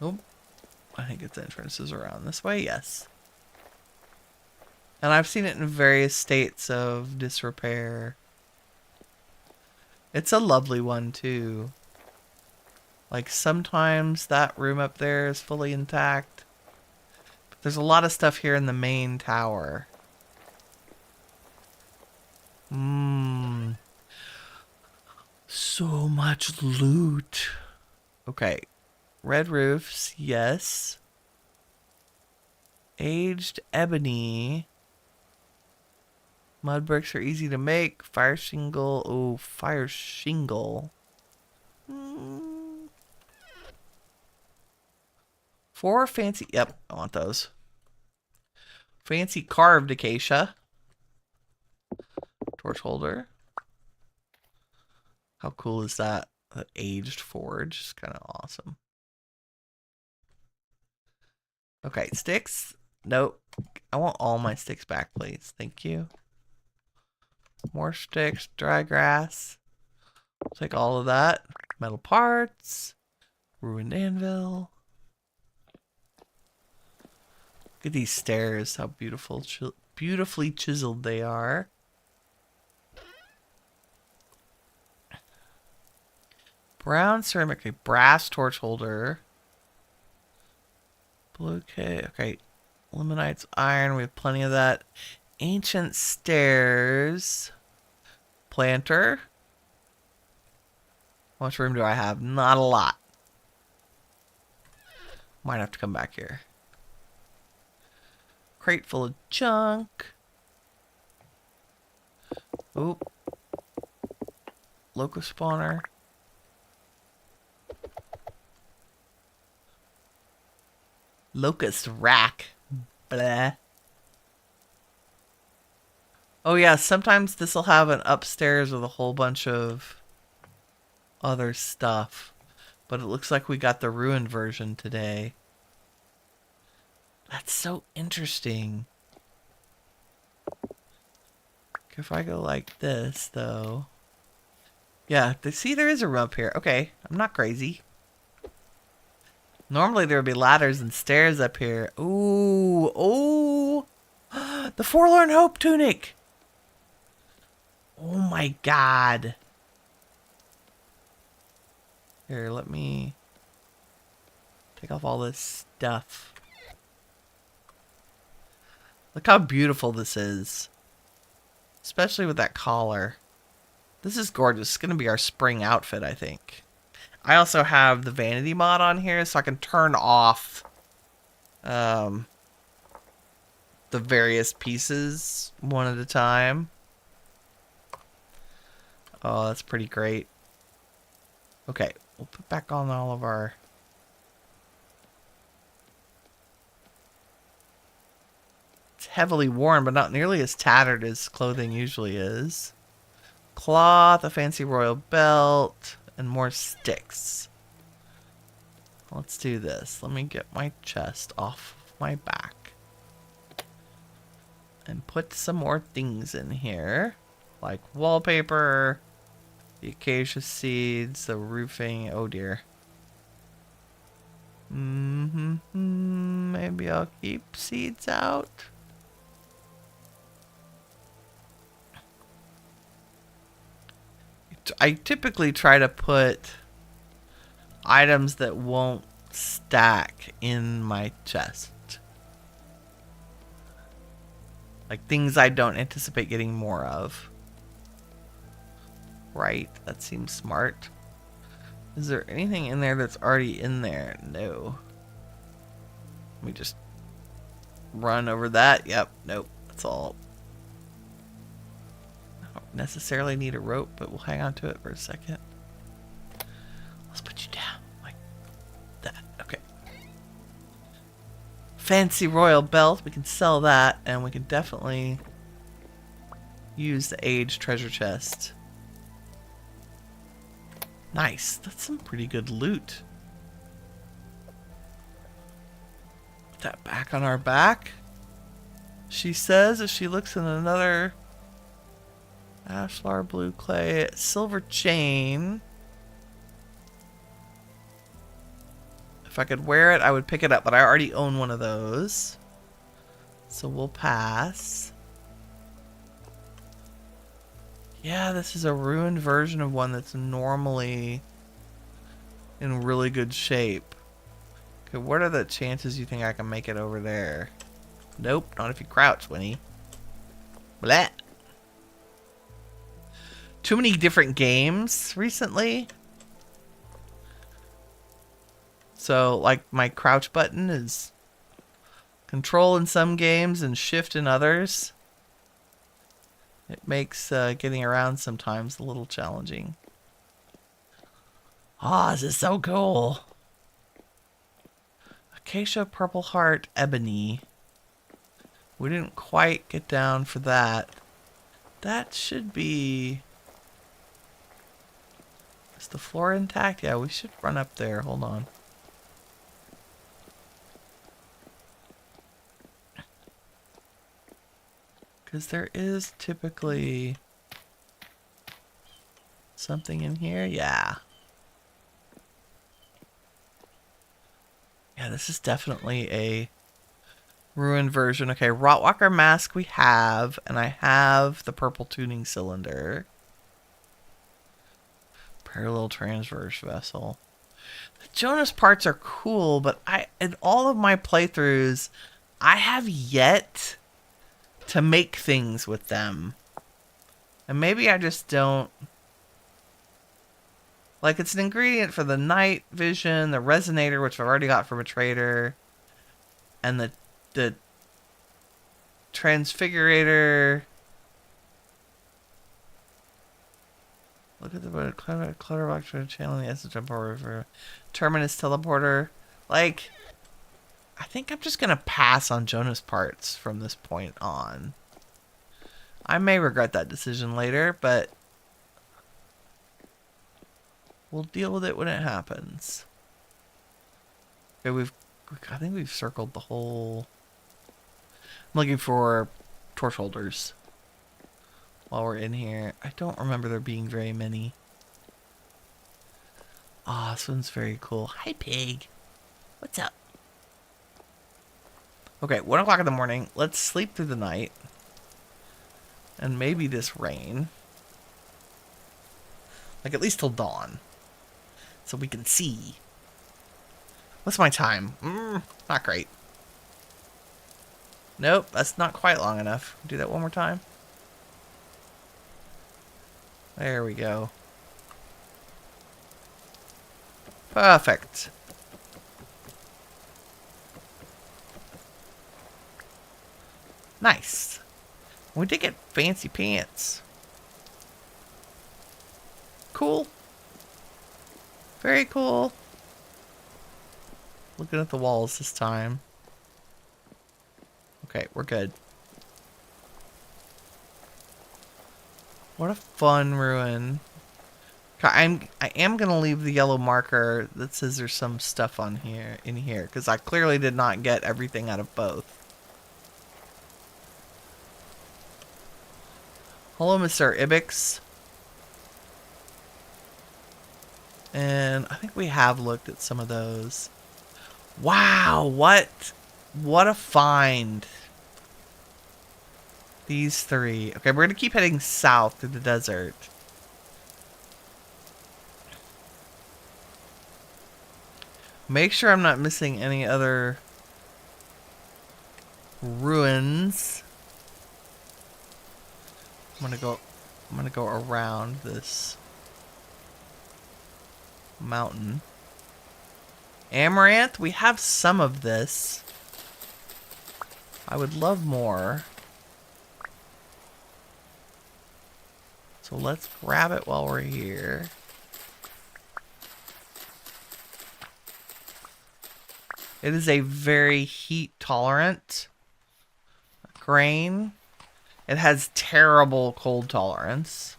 Oh, I think its entrance is around this way, yes. And I've seen it in various states of disrepair. It's a lovely one, too. Like, sometimes that room up there is fully intact. But there's a lot of stuff here in the main tower. So much loot. Okay. Red roofs, yes. Aged ebony. Mud bricks are easy to make. Fire shingle. Oh, fire shingle. 4 fancy. Yep, I want those. Fancy carved acacia. Torch holder. How cool is that? The aged forge is kind of awesome. Okay, sticks. Nope. I want all my sticks back, please. Thank you. More sticks. Dry grass. I'll take all of that. Metal parts. Ruined anvil. Look at these stairs. How beautiful, beautifully chiseled they are. Brown ceramic. Okay, brass torch holder. Blue K. Okay. Limonites, iron. We have plenty of that. Ancient stairs. Planter. How much room do I have? Not a lot. Might have to come back here. Crate full of junk. Oop. Locust spawner. Locust rack. Blah. Oh yeah, sometimes this will have an upstairs with a whole bunch of other stuff. But it looks like we got the ruined version today. That's so interesting. If I go like this, though. Yeah, see, there is a room up here. Okay, I'm not crazy. Normally there would be ladders and stairs up here. Ooh, oh, the Forlorn Hope tunic. Oh my god. Here, let me take off all this stuff. Look how beautiful this is. Especially with that collar. This is gorgeous. It's going to be our spring outfit, I think. I also have the vanity mod on here, so I can turn off the various pieces one at a time. Oh, that's pretty great. Okay, we'll put back on all of our... It's heavily worn, but not nearly as tattered as clothing usually is. Cloth, a fancy royal belt, and more sticks. Let's do this. Let me get my chest off my back. And put some more things in here. Like wallpaper, the acacia seeds, the roofing. Oh dear. Maybe I'll keep seeds out. I typically try to put items that won't stack in my chest. Like things I don't anticipate getting more of. Right, that seems smart. Is there anything in there that's already in there? No. Let me just run over that. Yep, nope, that's all. I don't necessarily need a rope, but we'll hang on to it for a second. Let's put you down like that. Okay. Fancy royal belt. We can sell that, and we can definitely use the aged treasure chest. Nice. That's some pretty good loot. Put that back on our back. She says as she looks in another ashlar blue clay silver chain. If I could wear it, I would pick it up, but I already own one of those. So we'll pass. Yeah, this is a ruined version of one that's normally in really good shape. Okay, what are the chances you think I can make it over there? Nope, not if you crouch, Winnie. Blah. Too many different games recently. So, like, my crouch button is control in some games and shift in others. It makes getting around sometimes a little challenging. Ah, this is so cool. Acacia, purple heart, ebony. We didn't quite get down for that. That should be... Is the floor intact? Yeah, we should run up there. Hold on. Because there is typically something in here. Yeah. Yeah, this is definitely a ruined version. Okay, Rotwalker mask we have, and I have the purple tuning cylinder. Parallel transverse vessel. The Jonas parts are cool, but in all of my playthroughs, I have yet to make things with them. And maybe I just don't... Like, it's an ingredient for the night vision, the resonator, which I've already got from a trader, and the transfigurator. Look at the clutterbox for channeling the essence jump over for terminus teleporter. Like, I think I'm just gonna pass on Jonas parts from this point on. I may regret that decision later, but we'll deal with it when it happens. Okay, I think we've circled the whole... I'm looking for torch holders while we're in here. I don't remember there being very many. Ah, this one's very cool. Hi, pig. What's up? Okay, 1 o'clock in the morning. Let's sleep through the night. And maybe this rain. Like, at least till dawn. So we can see. What's my time? Not great. Nope, that's not quite long enough. Do that one more time. There we go. Perfect. Nice. We did get fancy pants. Cool. Very cool. Looking at the walls this time. Okay, we're good. What a fun ruin. I am gonna leave the yellow marker that says there's some stuff on here in here, because I clearly did not get everything out of both. Hello, Mr. Ibex. And I think we have looked at some of those. Wow, what a find. These three. Okay, we're gonna keep heading south through the desert. Make sure I'm not missing any other ruins. I'm gonna go around this. mountain. Amaranth, we have some of this. I would love more. So let's grab it while we're here. It is a very heat tolerant grain. It has terrible cold tolerance.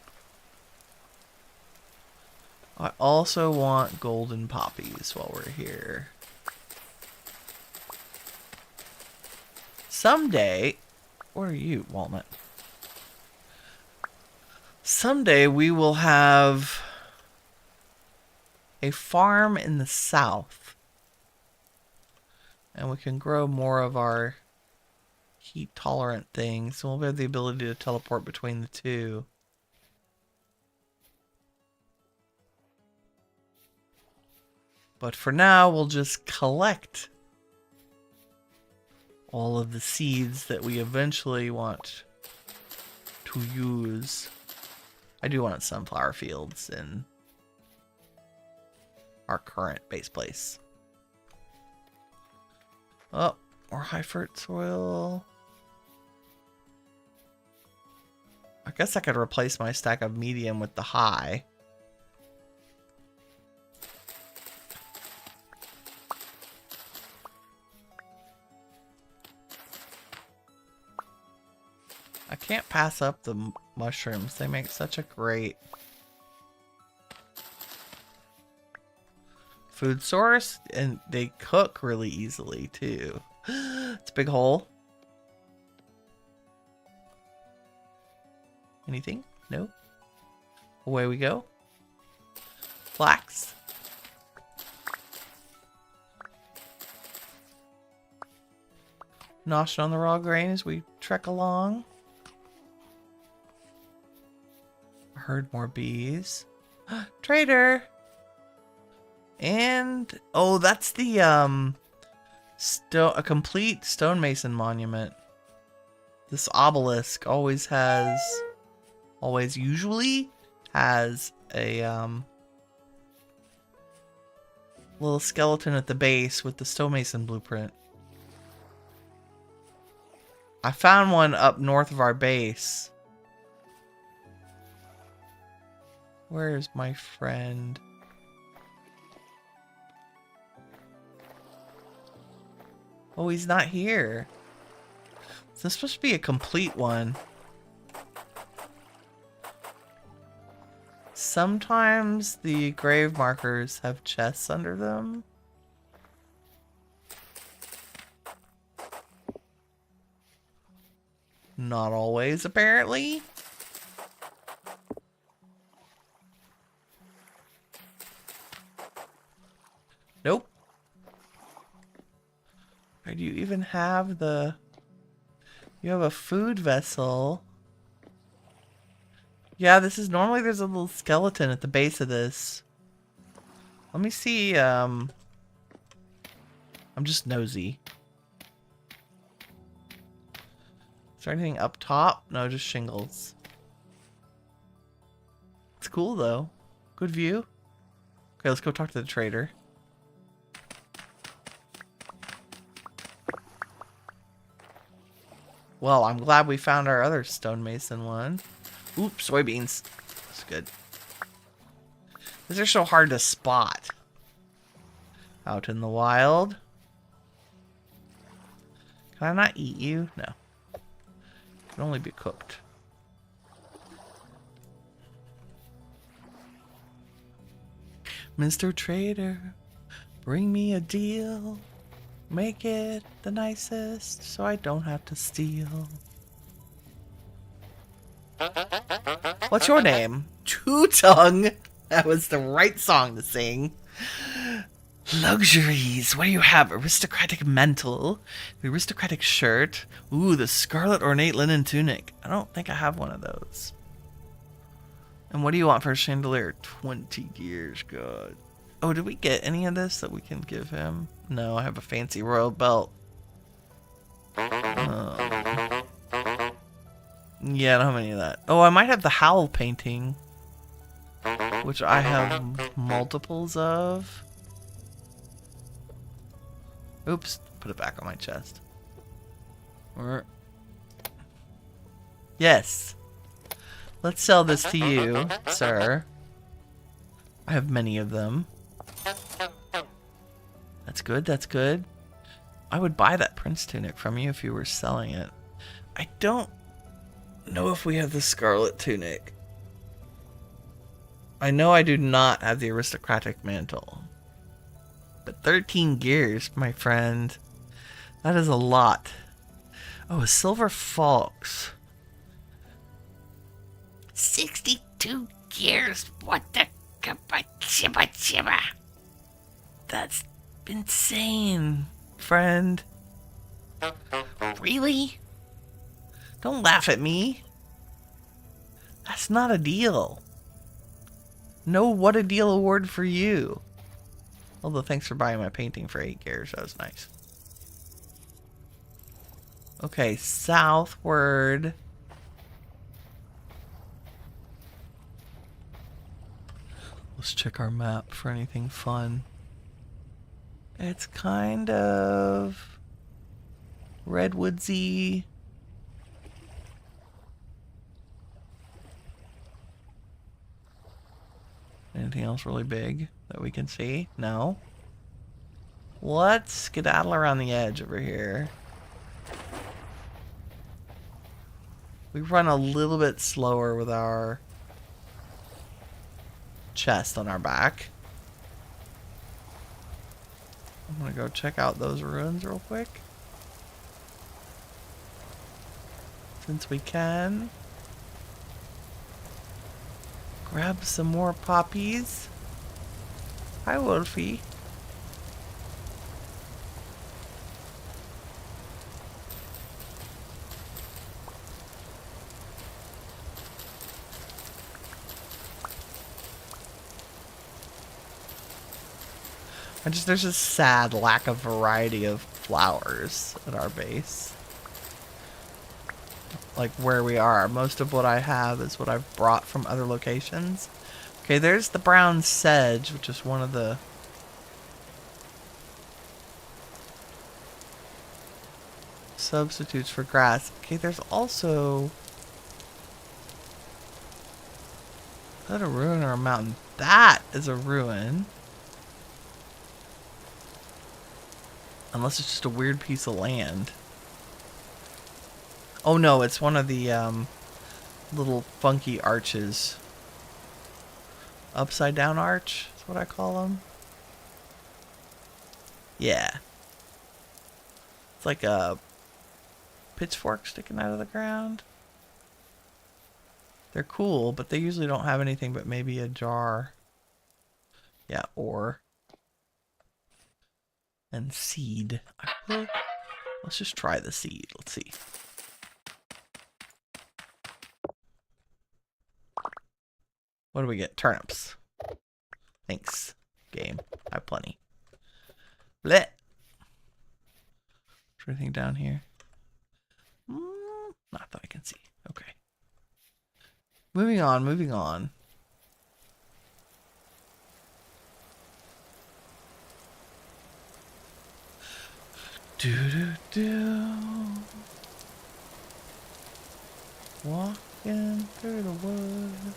I also want golden poppies while we're here. Someday, where are you, Walnut? Someday we will have a farm in the south. And we can grow more of our heat tolerant things. So we'll have the ability to teleport between the two. But for now, we'll just collect all of the seeds that we eventually want to use. I do want sunflower fields in our current base place. Oh, more high fruit soil. I guess I could replace my stack of medium with the high. I can't pass up the mushrooms. They make such a great food source, and they cook really easily too. It's a big hole. Anything? No. Away we go. Flax. Noshing on the raw grain as we trek along. I heard more bees. Trader! And oh, that's the a complete stonemason monument. This obelisk usually has a little skeleton at the base with the stonemason blueprint. I found one up north of our base. Where's my friend? Oh, he's not here. Is this supposed to be a complete one? Sometimes the grave markers have chests under them. Not always, apparently. Nope. Or do you even have the... You have a food vessel. Yeah, this is... Normally there's a little skeleton at the base of this. Let me see, I'm just nosy. Is there anything up top? No, just shingles. It's cool, though. Good view. Okay, let's go talk to the trader. Well, I'm glad we found our other stonemason one. Oops, soybeans. That's good. These are so hard to spot. Out in the wild. Can I not eat you? No. Can only be cooked. Mr. Trader, bring me a deal. Make it the nicest so I don't have to steal. What's your name? Two Tongue. That was the right song to sing. Luxuries. What do you have? Aristocratic mantle. The aristocratic shirt. Ooh, the scarlet ornate linen tunic. I don't think I have one of those. And what do you want for a chandelier? 20 gears. God. Oh, did we get any of this that we can give him? No, I have a fancy royal belt. Yeah, I don't have any of that. Oh, I might have the Howl painting. which I have multiples of. Oops, put it back on my chest. Yes. Let's sell this to you, sir. I have many of them. That's good, that's good. I would buy that prince tunic from you if you were selling it. I don't know if we have the scarlet tunic. I know I do not have the aristocratic mantle. But 13 gears, my friend. That is a lot. Oh, a silver fox. 62 gears. What the chibba chibba. That's insane, friend. Really? Don't laugh at me. That's not a deal. No what a deal award for you. Although thanks for buying my painting for 8 gears. That was nice. Okay, southward. Let's check our map for anything fun. It's kind of redwoodsy. Anything else really big that we can see? No. Let's skedaddle around the edge over here. We run a little bit slower with our chest on our back. I'm gonna go check out those ruins real quick. Since we can. Grab some more poppies. Hi, Wolfie. There's a sad lack of variety of flowers at our base. Like where we are. Most of what I have is what I've brought from other locations. Okay, there's the brown sedge, which is one of the substitutes for grass. Okay, there's also... Is that a ruin or a mountain? That is a ruin. Unless it's just a weird piece of land. Oh no, it's one of the little funky arches. Upside down arch is what I call them. Yeah. It's like a pitchfork sticking out of the ground. They're cool, but they usually don't have anything but maybe a jar. Yeah, ore. And seed. Let's just try the seed. Let's see. What do we get? Turnips. Thanks, game. I have plenty. Blech. Is there anything down here? Not that I can see. Okay. Moving on, moving on. Do-do-do. Walking through the woods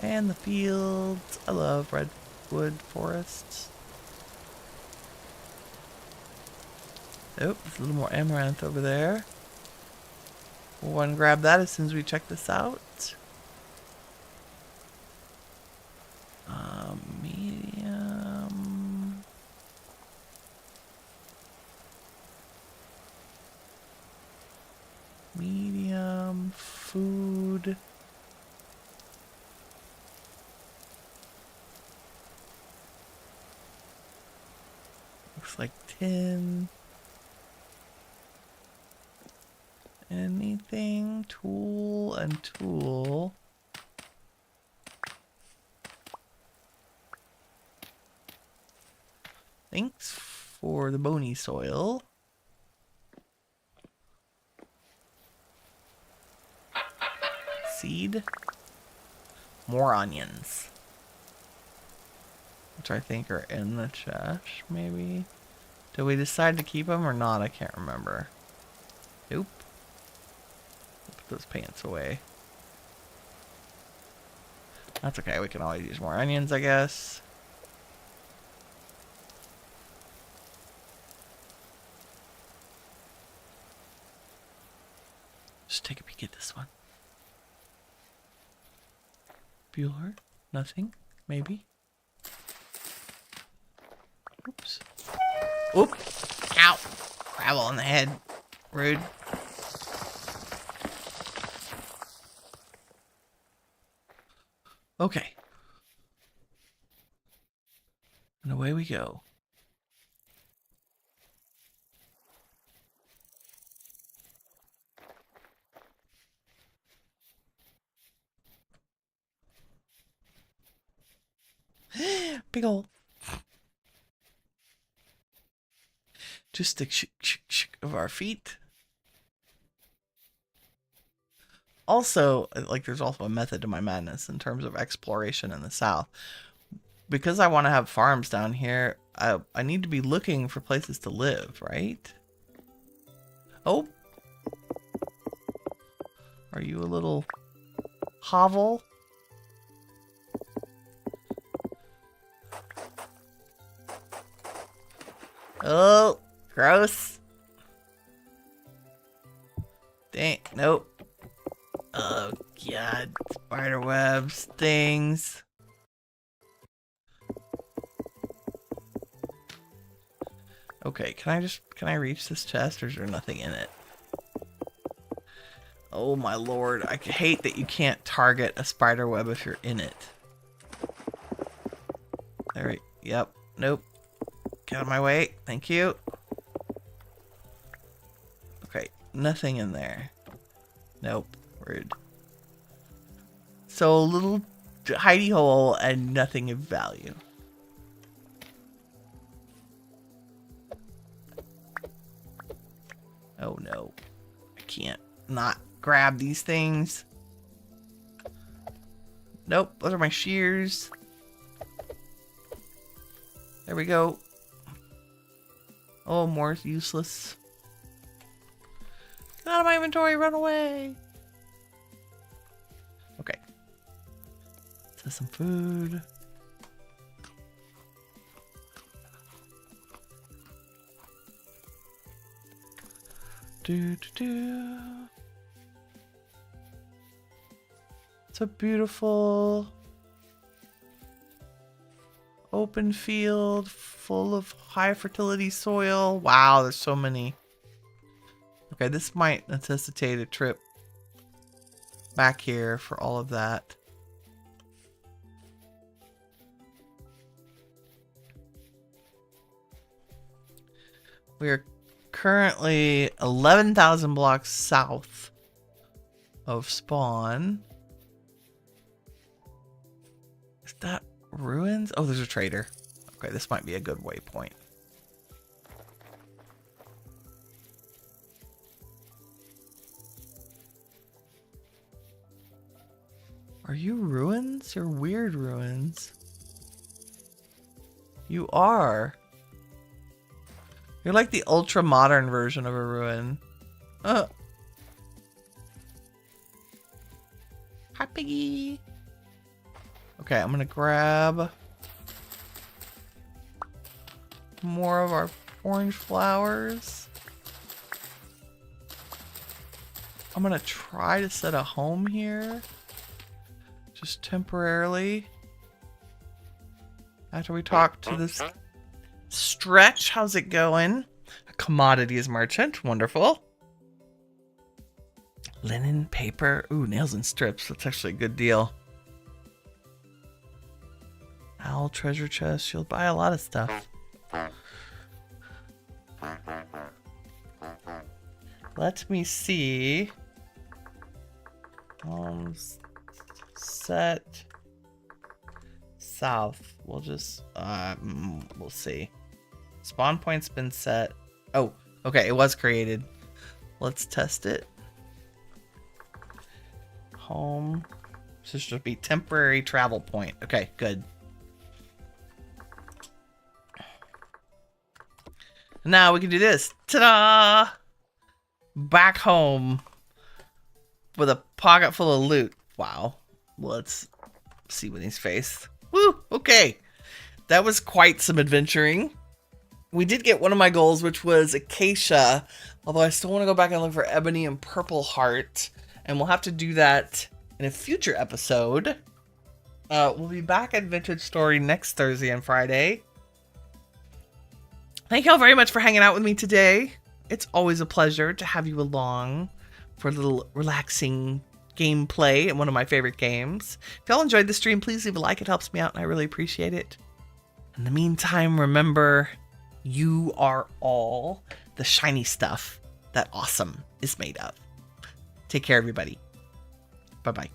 and the fields. I love redwood forests. Oh, there's a little more amaranth over there. We'll go and grab that as soon as we check this out. Medium. Medium food. Looks like tin. Anything? Tool and tool. Thanks for the bony soil. Seed. More onions. which I think are in the chest, maybe. Did we decide to keep them or not? I can't remember. Nope. Put those pants away. That's okay. We can always use more onions, I guess. Just take a peek at this one. Bueller? Nothing? Maybe? Oops. Oop! Ow! Gravel on the head. Rude. Okay. And away we go. Big ol'. Just the sh of our feet. Also, like, there's also a method to my madness in terms of exploration in the south. Because I want to have farms down here, I need to be looking for places to live, right? Oh. Are you a little hovel? Oh, gross. Dang, nope. Oh, God. Spider webs, things. Okay, can I reach this chest or is there nothing in it? Oh my lord, I hate that you can't target a spider web if you're in it. There, yep, nope. Get out of my way, thank you. Okay, nothing in there. Nope, rude. So a little hidey hole and nothing of value. Oh no, I can't not grab these things. Nope, those are my shears. There we go. Oh, more useless. Get out of my inventory, run away. Okay. Let's have some food. It's a beautiful open field full of high fertility soil. Wow, there's so many. Okay, this might necessitate a trip back here for all of that. We're currently 11,000 blocks south of spawn. Is that ruins? Oh, there's a trader. Okay, this might be a good waypoint. Are you ruins? You're weird ruins. You are. You're like the ultra modern version of a ruin. Hi, piggy. Okay, I'm gonna grab more of our orange flowers. I'm gonna try to set a home here. Just temporarily. After we talk to this Stretch, how's it going? A commodities merchant, wonderful. Linen, paper, ooh, nails and strips. That's actually a good deal. Owl treasure chest. You'll buy a lot of stuff. Let me see. Set south. We'll just we'll see. Spawn point's been set. Oh, okay, it was created. Let's test it. Home. This should be temporary travel point. Okay, good. Now we can do this. Ta-da! Back home with a pocket full of loot. Wow. Let's see Winnie's face. Woo! Okay. That was quite some adventuring. We did get one of my goals, which was Acacia. Although I still want to go back and look for Ebony and Purple Heart. And we'll have to do that in a future episode. We'll be back at Vintage Story next Thursday and Friday. Thank y'all very much for hanging out with me today. It's always a pleasure to have you along for a little relaxing gameplay in one of my favorite games. If y'all enjoyed the stream, please leave a like. It helps me out and I really appreciate it. In the meantime, remember, you are all the shiny stuff that awesome is made of. Take care, everybody. Bye-bye.